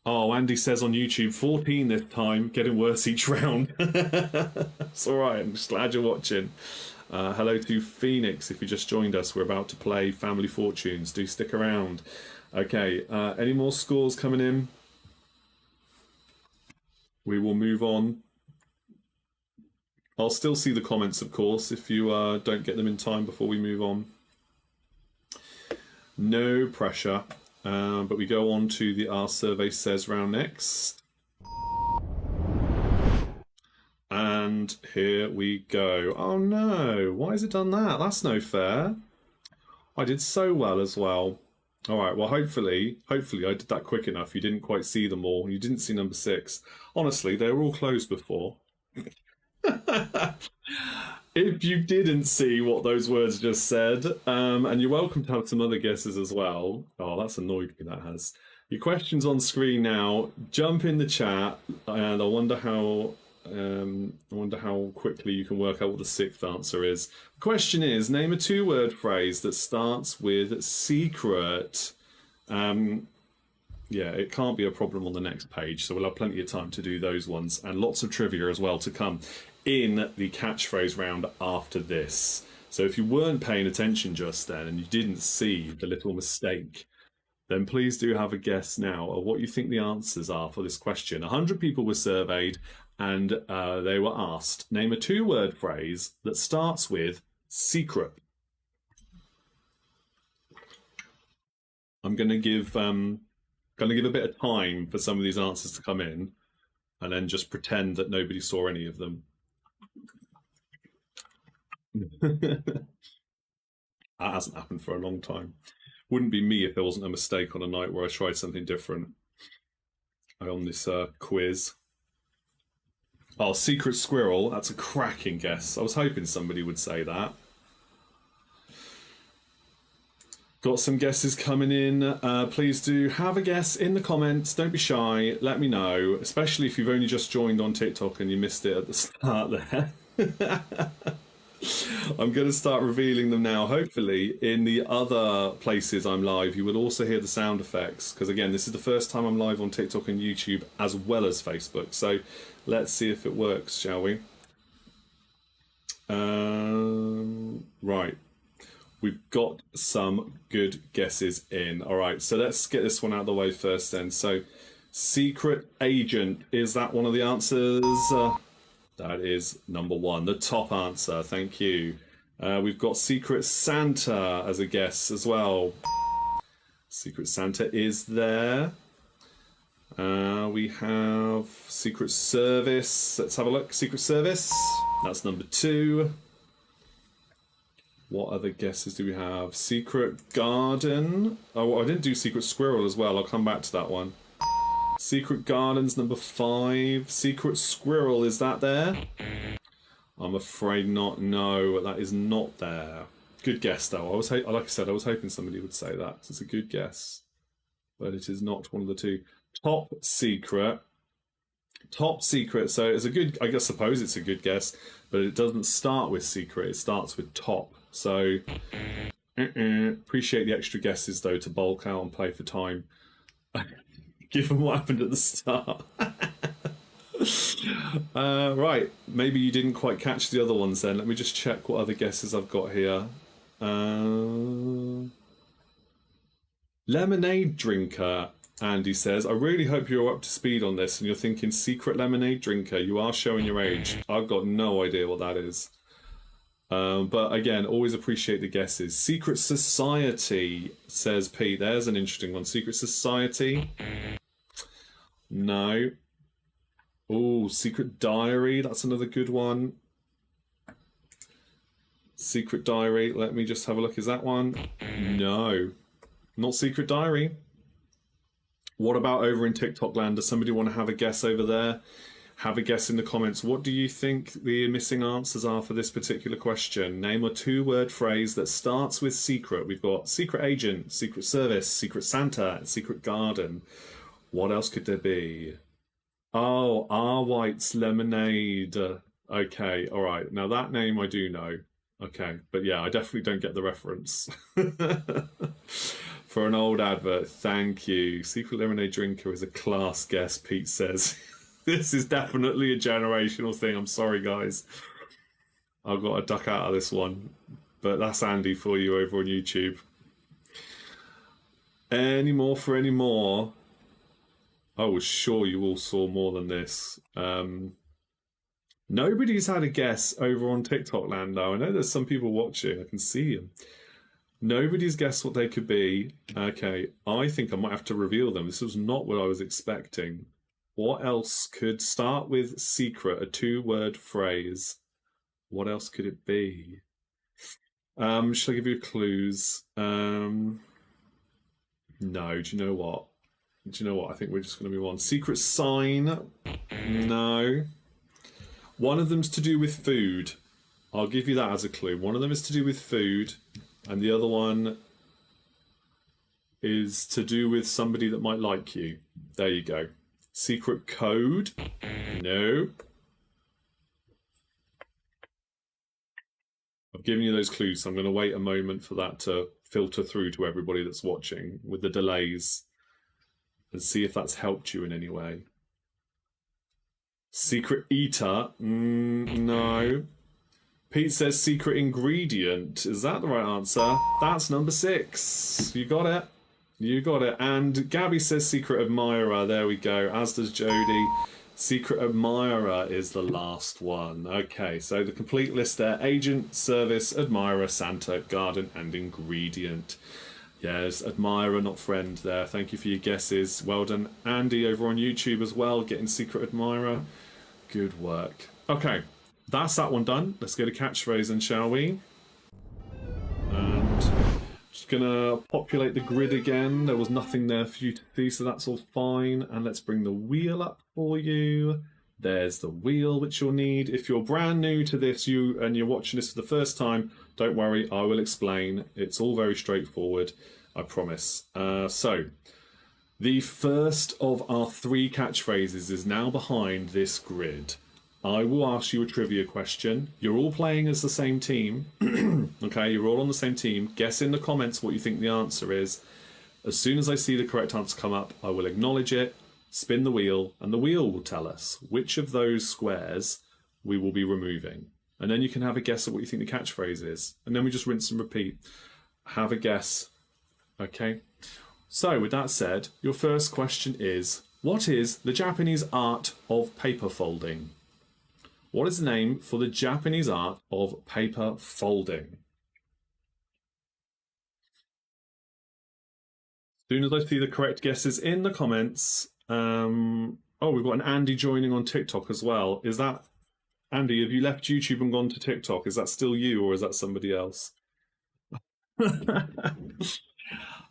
Oh, Andy says on YouTube, 14 this time, getting worse each round. It's all right. I'm just glad you're watching. Hello to Phoenix. If you just joined us, we're about to play Family Fortunes. Do stick around. Okay. Any more scores coming in? We will move on. I'll still see the comments, of course, if you don't get them in time before we move on. No pressure. But we go on to the Our Survey Says round next. And here we go. Oh no, why has it done that? That's no fair. I did so well as well. All right, well, hopefully I did that quick enough. You didn't quite see them all. You didn't see number 6. Honestly, they were all closed before. If you didn't see what those words just said, and you're welcome to have some other guesses as well. Oh, that's annoyed me, that has. Your question's on screen now. Jump in the chat, and I wonder how quickly you can work out what the 6th answer is. The question is, name a 2-word phrase that starts with secret. Yeah, it can't be a problem on the next page, so we'll have plenty of time to do those ones, and lots of trivia as well to come in the catchphrase round after this. So if you weren't paying attention just then and you didn't see the little mistake, then please do have a guess now of what you think the answers are for this question. 100 people were surveyed, and they were asked, name a 2-word phrase that starts with secret. I'm going to give a bit of time for some of these answers to come in, and then just pretend that nobody saw any of them. That hasn't happened for a long time. Wouldn't be me if there wasn't a mistake on a night where I tried something different on this quiz. Oh, secret squirrel. That's a cracking guess. I was hoping somebody would say that. Got some guesses coming in. Please do have a guess in the comments. Don't be shy. Let me know, especially if you've only just joined on TikTok and you missed it at the start there. I'm going to start revealing them now. Hopefully, in the other places I'm live, you will also hear the sound effects. Because again, this is the first time I'm live on TikTok and YouTube as well as Facebook. So let's see if it works, shall we? Right. We've got some good guesses in. All right, so let's get this one out of the way first then. So, secret agent, is that one of the answers? That is number 1, the top answer. Thank you. We've got Secret Santa as a guess as well. Secret Santa is there. We have Secret Service. Let's have a look. Secret Service. That's number 2. What other guesses do we have? Secret Garden. Oh, I didn't do Secret Squirrel as well. I'll come back to that one. Secret Garden's number 5. Secret Squirrel, is that there? I'm afraid not. No, that is not there. Good guess, though. Like I said, I was hoping somebody would say that. It's a good guess, but it is not one of the 2. Top Secret. Top Secret. So it's a good. I suppose it's a good guess, but it doesn't start with secret. It starts with top. So appreciate the extra guesses though to bulk out and play for time. Given what happened at the start. Right, maybe you didn't quite catch the other ones then. Let me just check what other guesses I've got here. Lemonade drinker, Andy says. I really hope you're up to speed on this and you're thinking secret lemonade drinker. You are showing your age. I've got no idea what that is. But again, always appreciate the guesses. Secret Society, says Pete. There's an interesting one. Secret Society. No. Oh, Secret Diary. That's another good one. Secret Diary. Let me just have a look. Is that one? No. Not Secret Diary. What about over in TikTok land? Does somebody want to have a guess over there? Have a guess in the comments. What do you think the missing answers are for this particular question? Name a two-word phrase that starts with secret. We've got secret agent, secret service, secret Santa, secret garden. What else could there be? Oh, R. White's Lemonade. Okay, all right. Now that name I do know. Okay, but yeah, I definitely don't get the reference. For an old advert, thank you. Secret lemonade drinker is a class guess, Pete says. This is definitely a generational thing. I'm sorry, guys. I've got to duck out of this one. But that's Andy for you over on YouTube. Any more for any more? I was sure you all saw more than this. Nobody's had a guess over on TikTok land, though. I know there's some people watching. I can see them. Nobody's guessed what they could be. Okay, I think I might have to reveal them. This was not what I was expecting. What else could start with secret, a two-word phrase? What else could it be? Should I give you clues? No, do you know what? Do you know what? I think we're just going to move on. Secret sign? No. One of them's to do with food. I'll give you that as a clue. One of them is to do with food, and the other one is to do with somebody that might like you. There you go. Secret code? No. I've given you those clues, so I'm going to wait a moment for that to filter through to everybody that's watching with the delays and see if that's helped you in any way. Secret eater? No. Pete says secret ingredient. Is that the right answer? That's number 6. You got it. You got it. And Gabby says secret admirer. There we go. As does Jody. Secret admirer is the last one. Okay, so the complete list there. Agent, service, admirer, Santa, garden, and ingredient. Yes, admirer, not friend there. Thank you for your guesses. Well done. Andy over on YouTube as well, getting secret admirer. Good work. Okay, that's that one done. Let's get a catchphrase in, shall we? And just gonna populate the grid again. There was nothing there for you to see, so that's all fine. And let's bring the wheel up for you. There's the wheel which you'll need. If you're brand new to this and you're watching this for the first time, don't worry, I will explain. It's all very straightforward, I promise. So, the first of our 3 catchphrases is now behind this grid. I will ask you a trivia question. You're all playing as the same team. Okay, you're all on the same team. Guess in the comments what you think the answer is. As soon as I see the correct answer come up, I will acknowledge it, spin the wheel, and the wheel will tell us which of those squares we will be removing. And then you can have a guess at what you think the catchphrase is. And then we just rinse and repeat. Have a guess. Okay? So, with that said, your first question is, what is the Japanese art of paper folding? What is the name for the Japanese art of paper folding? As soon as I see the correct guesses in the comments, oh, we've got an Andy joining on TikTok as well. Is that, Andy, have you left YouTube and gone to TikTok? Is that still you or is that somebody else?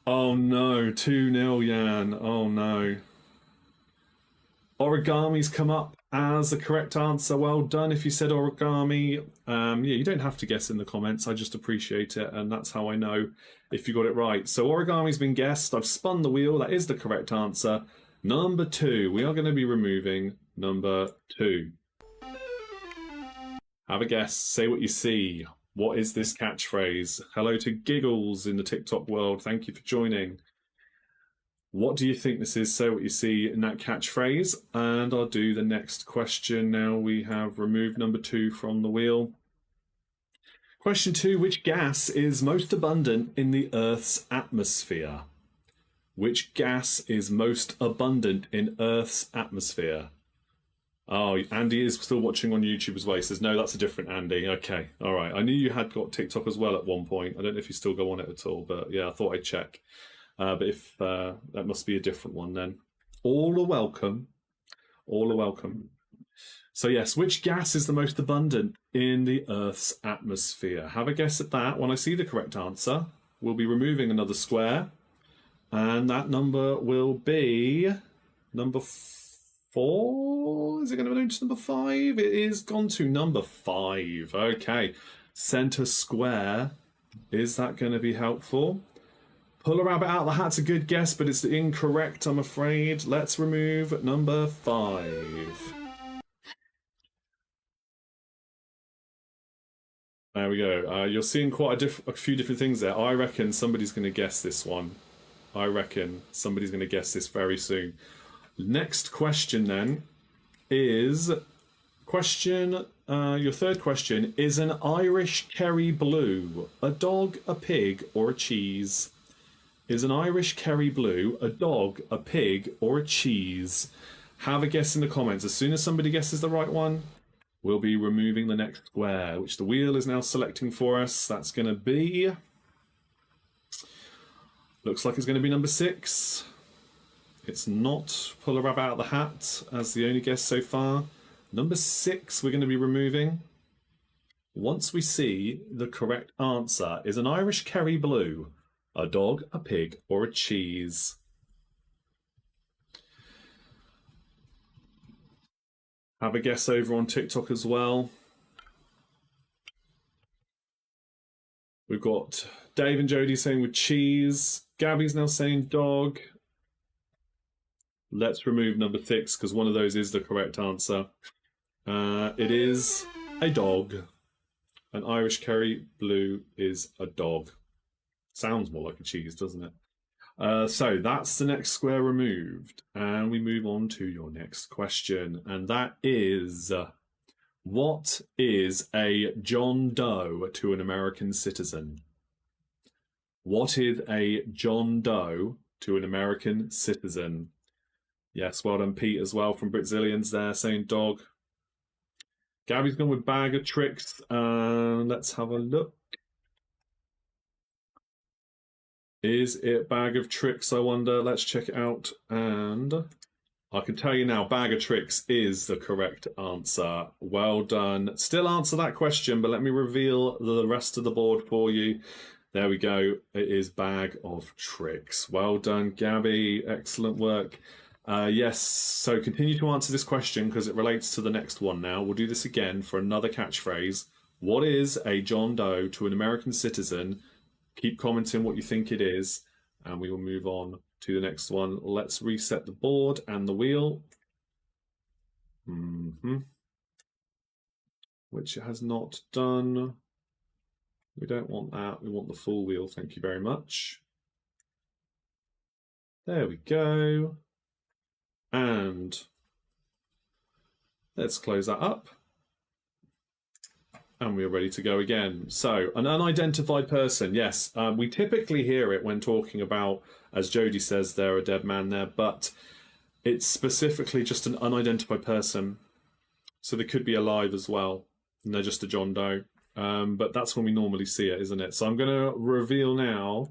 Oh no, 2-0, Jan. Oh no. Origami's come up as the correct answer. Well done if you said origami. Yeah, you don't have to guess in the comments. I just appreciate it, and that's how I know if you got it right. So origami's been guessed. I've spun the wheel. That is the correct answer. Number 2. We are going to be removing number 2. Have a guess. Say what you see. What is this catchphrase? Hello to Giggles in the TikTok world. Thank you for joining. What do you think this is? Say what you see in that catchphrase. And I'll do the next question. Now we have removed number 2 from the wheel. Question 2. Which gas is most abundant in the Earth's atmosphere? Which gas is most abundant in Earth's atmosphere? Oh, Andy is still watching on YouTube as well. He says, no, that's a different Andy. Okay, all right. I knew you had got TikTok as well at one point. I don't know if you still go on it at all, but yeah, I thought I'd check. But if that must be a different one then. All are welcome. All are welcome. So yes, which gas is the most abundant in the Earth's atmosphere? Have a guess at that. When I see the correct answer, we'll be removing another square. And that number will be number 4. Is it going to be to number 5? It is gone to number 5. Okay. Centre square. Is that going to be helpful? Pull a rabbit out of the hat's a good guess, but it's incorrect, I'm afraid. Let's remove number 5. There we go. You're seeing quite a few different things there. I reckon somebody's going to guess this one. I reckon somebody's going to guess this very soon. Next question then is your third question. Is an Irish Kerry blue a dog, a pig, or a cheese? Is an Irish Kerry blue a dog, a pig, or a cheese? Have a guess in the comments. As soon as somebody guesses the right one, we'll be removing the next square, which the wheel is now selecting for us. That's going to be... Looks like it's going to be number 6. It's not. Pull a rabbit out of the hat as the only guess so far. Number 6 we're going to be removing. Once we see the correct answer, is an Irish Kerry blue a dog, a pig, or a cheese? Have a guess over on TikTok as well. We've got Dave and Jody saying with cheese. Gabby's now saying dog. Let's remove number 6 because one of those is the correct answer. It is a dog. An Irish Kerry blue is a dog. Sounds more like a cheese, doesn't it? So that's the next square removed. And we move on to your next question. And that is, what is a John Doe to an American citizen? What is a John Doe to an American citizen? Yes, well done, Pete, as well, from Brazilians there, saying dog. Gabby's gone with bag of tricks. Let's have a look. Is it bag of tricks, I wonder? Let's check it out. And I can tell you now, bag of tricks is the correct answer. Well done. Still answer that question, but let me reveal the rest of the board for you. There we go. It is bag of tricks. Well done, Gabby. Excellent work. Yes, so continue to answer this question because it relates to the next one now. We'll do this again for another catchphrase. What is a John Doe to an American citizen? Keep commenting what you think it is, and we will move on to the next one. Let's reset the board and the wheel. Which it has not done. We don't want that. We want the full wheel. Thank you very much. There we go. And let's close that up. And we're ready to go again. So, an unidentified person. Yes, we typically hear it when talking about, as Jody says, there a dead man there, but it's specifically just an unidentified person. So they could be alive as well, and they're just a John Doe. But that's when we normally see it, isn't it? So I'm going to reveal now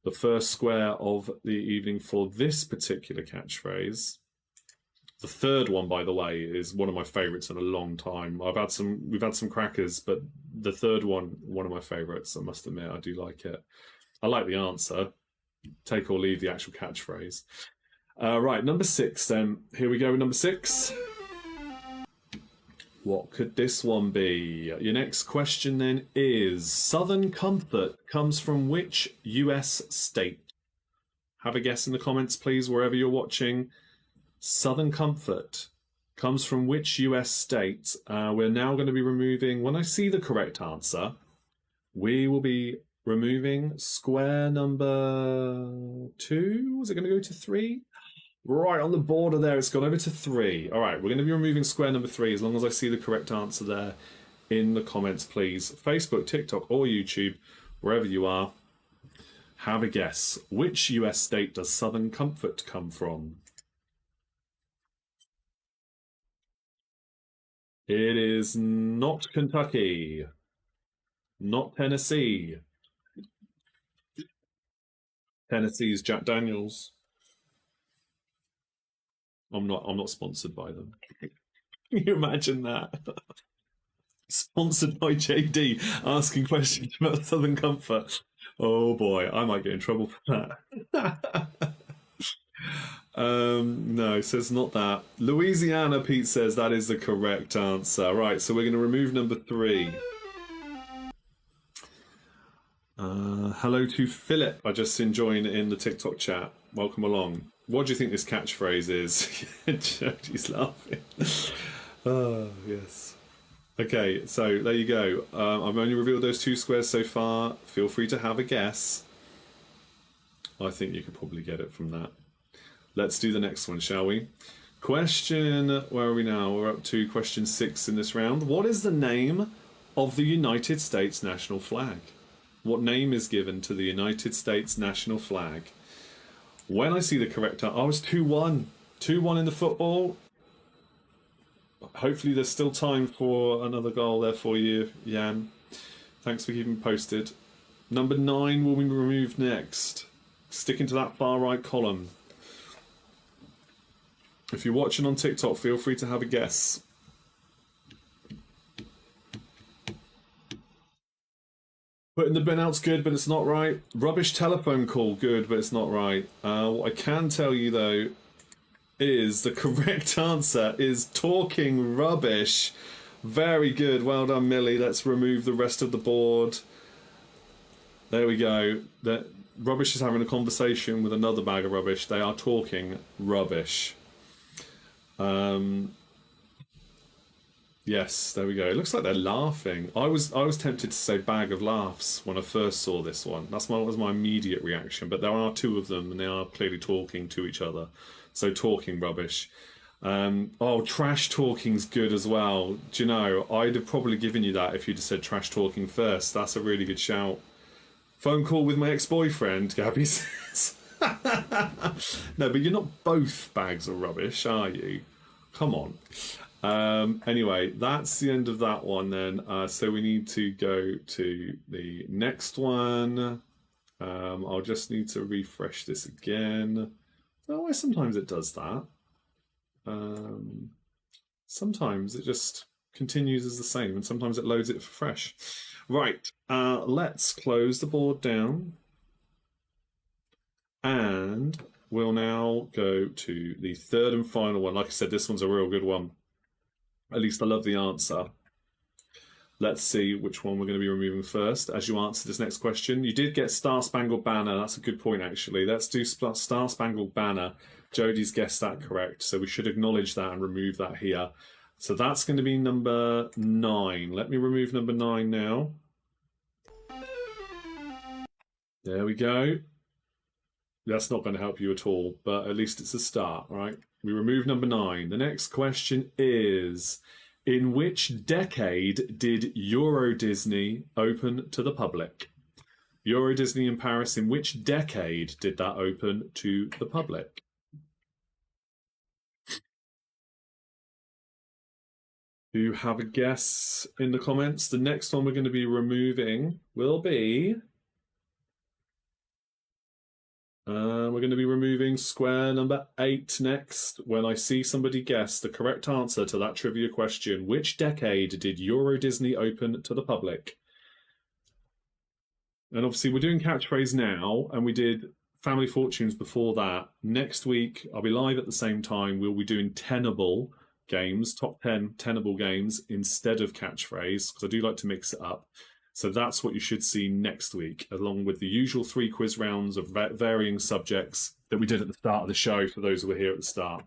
the first square of the evening for this particular catchphrase. The third one, by the way, is one of my favourites in a long time. We've had some crackers, but the third one of my favourites, I must admit. I do like it. I like the answer. Take or leave the actual catchphrase. Right, number 6 then. Here we go with number 6. What could this one be? Your next question then is, Southern Comfort comes from which US state? Have a guess in the comments, please, wherever you're watching. Southern Comfort comes from which US state? We're now going to be removing, when I see the correct answer, we will be removing square number 2. Was it going to go to 3? Right on the border there, it's gone over to 3. All right, we're going to be removing square number 3 as long as I see the correct answer there in the comments, please. Facebook, TikTok, or YouTube, wherever you are, have a guess. Which US state does Southern Comfort come from? It is not Kentucky, not Tennessee. Tennessee's Jack Daniels. I'm not sponsored by them. Can you imagine that? Sponsored by JD asking questions about Southern Comfort. Oh boy, I might get in trouble for that. No, it says not that. Louisiana, Pete says that is the correct answer. Right, so we're going to remove number 3. Hello to Philip. I just enjoying in the TikTok chat. Welcome along. What do you think this catchphrase is? Jody's laughing. Oh, yes. Okay, so there you go. I've only revealed those 2 squares so far. Feel free to have a guess. I think you could probably get it from that. Let's do the next one, shall we? Question, where are we now? We're up to question 6 in this round. What is the name of the United States national flag? What name is given to the United States national flag? When I see the correct answer, I was 2-1. 2-1 in the football. Hopefully there's still time for another goal there for you, Jan. Thanks for keeping me posted. Number 9 will be removed next. Sticking to that far right column. If you're watching on TikTok, feel free to have a guess. Putting the bin out's good, but it's not right. Rubbish telephone call, good, but it's not right. What I can tell you, though, is the correct answer is talking rubbish. Very good. Well done, Millie. Let's remove the rest of the board. There we go. That rubbish is having a conversation with another bag of rubbish. They are talking rubbish. Yes, there we go. It looks like they're laughing. I was tempted to say bag of laughs when I first saw this one. That was my immediate reaction. But there are 2 of them, and they are clearly talking to each other. So talking rubbish. Oh, trash talking's good as well. Do you know, I'd have probably given you that if you'd have said trash talking first. That's a really good shout. Phone call with my ex-boyfriend, Gabby says. No, but you're not both bags of rubbish, are you? Come on. Anyway, that's the end of that one then. So we need to go to the next one. I'll just need to refresh this again. Oh, sometimes it does that. Sometimes it just continues as the same, and sometimes it loads it for fresh. Right, let's close the board down. And we'll now go to the 3rd and final one. Like I said, this one's a real good one. At least I love the answer. Let's see which one we're going to be removing first as you answer this next question. You did get Star Spangled Banner. That's a good point, actually. Let's do Star Spangled Banner. Jody's guessed that correct, so we should acknowledge that and remove that here. So that's going to be number 9. Let me remove number 9 now. There we go. That's not going to help you at all, but at least it's a start, right? We remove number 9. The next question is, in which decade did Euro Disney open to the public? Euro Disney in Paris, in which decade did that open to the public? Do you have a guess in the comments? The next one we're going to be removing will be... we're going to be removing square number 8 next. When I see somebody guess the correct answer to that trivia question, which decade did Euro Disney open to the public? And obviously we're doing catchphrase now, and we did Family Fortunes before that. Next week, I'll be live at the same time. We'll be doing tenable games, top 10 tenable games instead of catchphrase, because I do like to mix it up. So that's what you should see next week, along with the usual 3 quiz rounds of varying subjects that we did at the start of the show for those who were here at the start.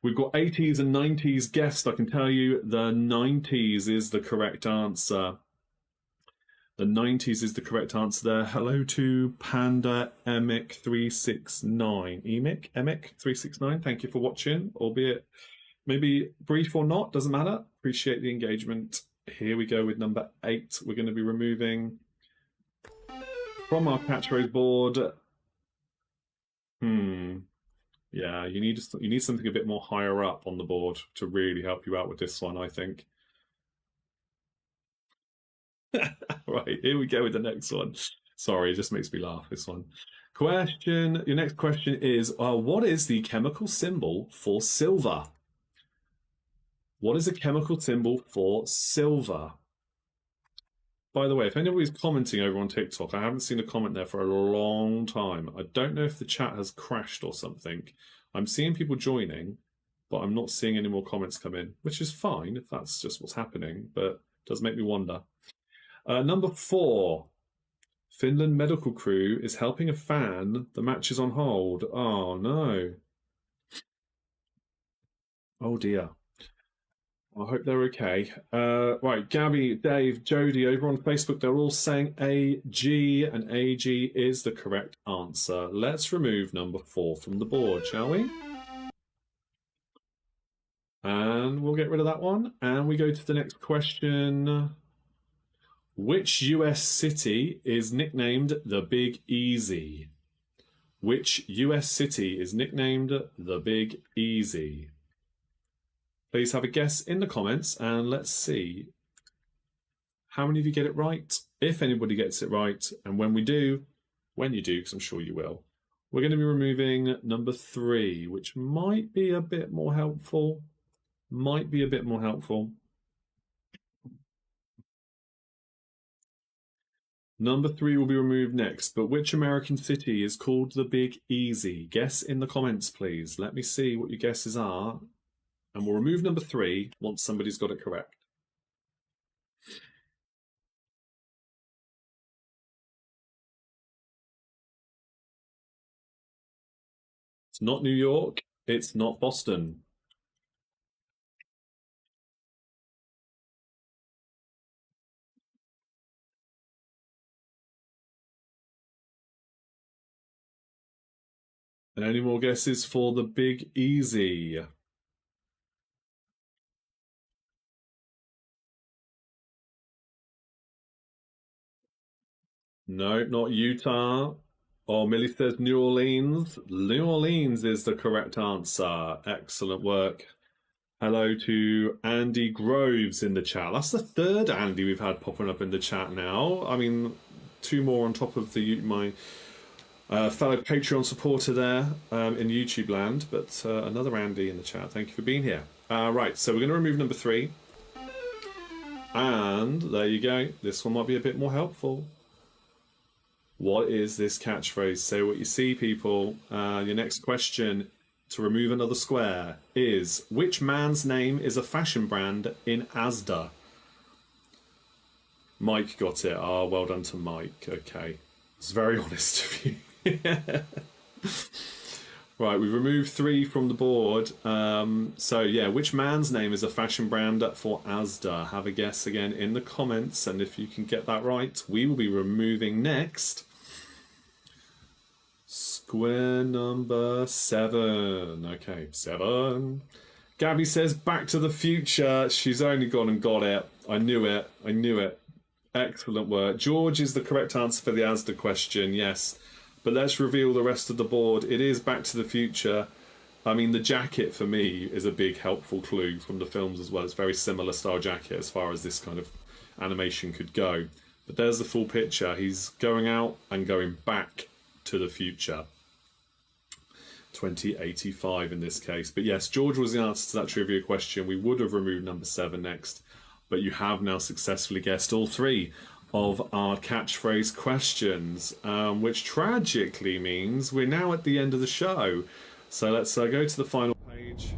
We've got 80s and 90s guests. I can tell you the 90s is the correct answer. The 90s is the correct answer there. Hello to Panda Emic369. Emic369, thank you for watching, albeit maybe brief or not, doesn't matter. Appreciate the engagement. Here we go with number 8. We're going to be removing from our catchphrase board. Yeah, you need something a bit more higher up on the board to really help you out with this one, I think. Right, here we go with the next one. Sorry, it just makes me laugh, this one. Your next question is, what is the chemical symbol for silver? What is a chemical symbol for silver? By the way, if anybody's commenting over on TikTok, I haven't seen a comment there for a long time. I don't know if the chat has crashed or something. I'm seeing people joining, but I'm not seeing any more comments come in, which is fine if that's just what's happening, but it does make me wonder. Number 4. Finland medical crew is helping a fan. The match is on hold. Oh, no. Oh, dear. I hope they're okay. Right, Gabby, Dave, Jody, over on Facebook, they're all saying AG, and AG is the correct answer. Let's remove number 4 from the board, shall we? And we'll get rid of that one. And we go to the next question. Which US city is nicknamed the Big Easy? Which US city is nicknamed the Big Easy? Please have a guess in the comments, and let's see how many of you get it right, if anybody gets it right, and when you do, because I'm sure you will. We're going to be removing number 3, which might be a bit more helpful. Number 3 will be removed next, but which American city is called the Big Easy? Guess in the comments, please. Let me see what your guesses are. And we'll remove number 3 once somebody's got it correct. It's not New York. It's not Boston. And any more guesses for the Big Easy? No, not Utah. Oh, Millie says New Orleans. New Orleans is the correct answer. Excellent work. Hello to Andy Groves in the chat. That's the 3rd Andy we've had popping up in the chat now. I mean, 2 more on top of my fellow Patreon supporter there in YouTube land, but another Andy in the chat. Thank you for being here. Right, so we're going to remove number 3. And there you go. This one might be a bit more helpful. What is this catchphrase? Say what you see, people. Your next question to remove another square is, which man's name is a fashion brand in Asda? Mike got it. Well done to Mike. Okay. It's very honest of you. Right, we've removed 3 from the board. So yeah, which man's name is a fashion brand for Asda? Have a guess again in the comments, and if you can get that right, we will be removing next square number 7. Okay, 7. Gabby says Back to the Future. She's only gone and got it. I knew it. Excellent work. George is the correct answer for the Asda question, yes. But let's reveal the rest of the board. It is Back to the Future. I mean, the jacket for me is a big helpful clue from the films as well. It's a very similar style jacket as far as this kind of animation could go. But there's the full picture. He's going out and going back to the future. 2085 in this case. But yes, George was the answer to that trivia question. We would have removed number 7 next, but you have now successfully guessed all 3 of our catchphrase questions, which tragically means we're now at the end of the show. So let's go to the final page.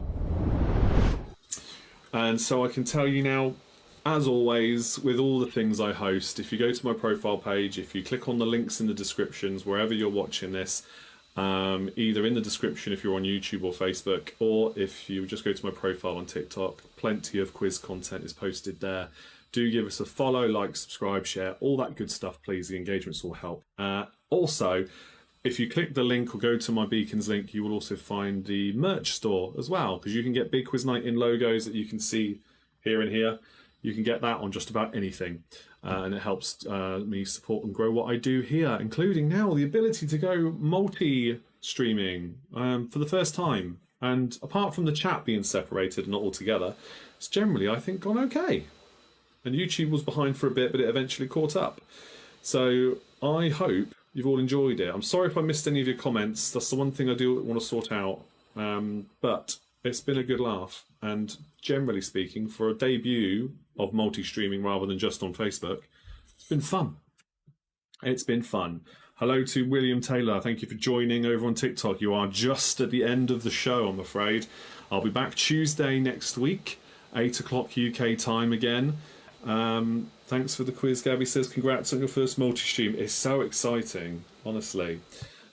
And so I can tell you now, as always, with all the things I host, if you go to my profile page, if you click on the links in the descriptions, wherever you're watching this, either in the description if you're on YouTube or Facebook, or if you just go to my profile on TikTok, plenty of quiz content is posted there. Do give us a follow, like, subscribe, share, all that good stuff, please. The engagements will help. Also, if you click the link or go to my Beacons link, you will also find the merch store as well, because you can get Big Quiz Night in logos that you can see here and here. You can get that on just about anything, and it helps me support and grow what I do here, including now the ability to go multi-streaming for the first time. And apart from the chat being separated and not all together, it's generally, I think, gone okay. And YouTube was behind for a bit, but it eventually caught up. So I hope you've all enjoyed it. I'm sorry if I missed any of your comments. That's the one thing I do want to sort out. But it's been a good laugh. And generally speaking, for a debut of multi-streaming rather than just on Facebook, it's been fun. It's been fun. Hello to William Taylor. Thank you for joining over on TikTok. You are just at the end of the show, I'm afraid. I'll be back Tuesday next week, 8 o'clock UK time again. Thanks for the quiz. Gabby says, congrats on your first multi-stream. It's so exciting, honestly.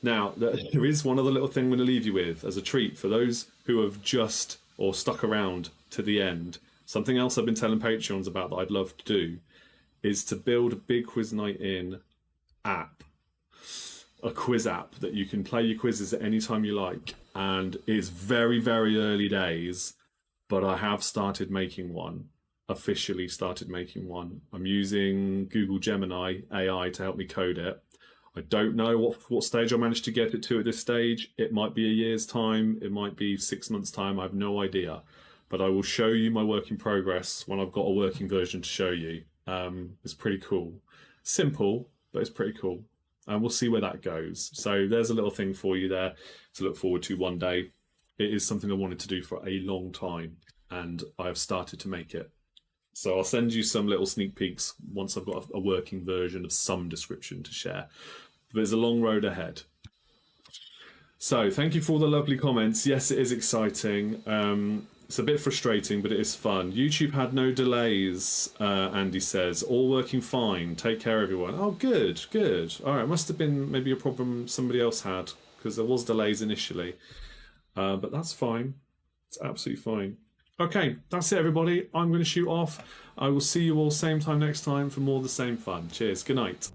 Now, there is one other little thing I'm going to leave you with as a treat for those who have just or stuck around to the end. Something else I've been telling Patreons about that I'd love to do is to build a big Quiz Night In app, a quiz app that you can play your quizzes at any time you like. And it's very, very early days, but I have started making one. Officially started making one. I'm using Google Gemini AI to help me code it. I don't know what stage I managed to get it to at this stage. It might be a year's time. It might be 6 months' time. I have no idea. But I will show you my work in progress when I've got a working version to show you. It's pretty cool. Simple, but it's pretty cool. And we'll see where that goes. So there's a little thing for you there to look forward to one day. It is something I wanted to do for a long time, and I have started to make it. So I'll send you some little sneak peeks once I've got a working version of some description to share. But there's a long road ahead. So thank you for all the lovely comments. Yes, it is exciting. It's a bit frustrating, but it is fun. YouTube had no delays, Andy says. All working fine. Take care, everyone. Oh, good, good. All right, must have been maybe a problem somebody else had, because there was delays initially. But that's fine. It's absolutely fine. Okay, that's it, everybody. I'm going to shoot off. I will see you all same time next time for more of the same fun. Cheers. Good night.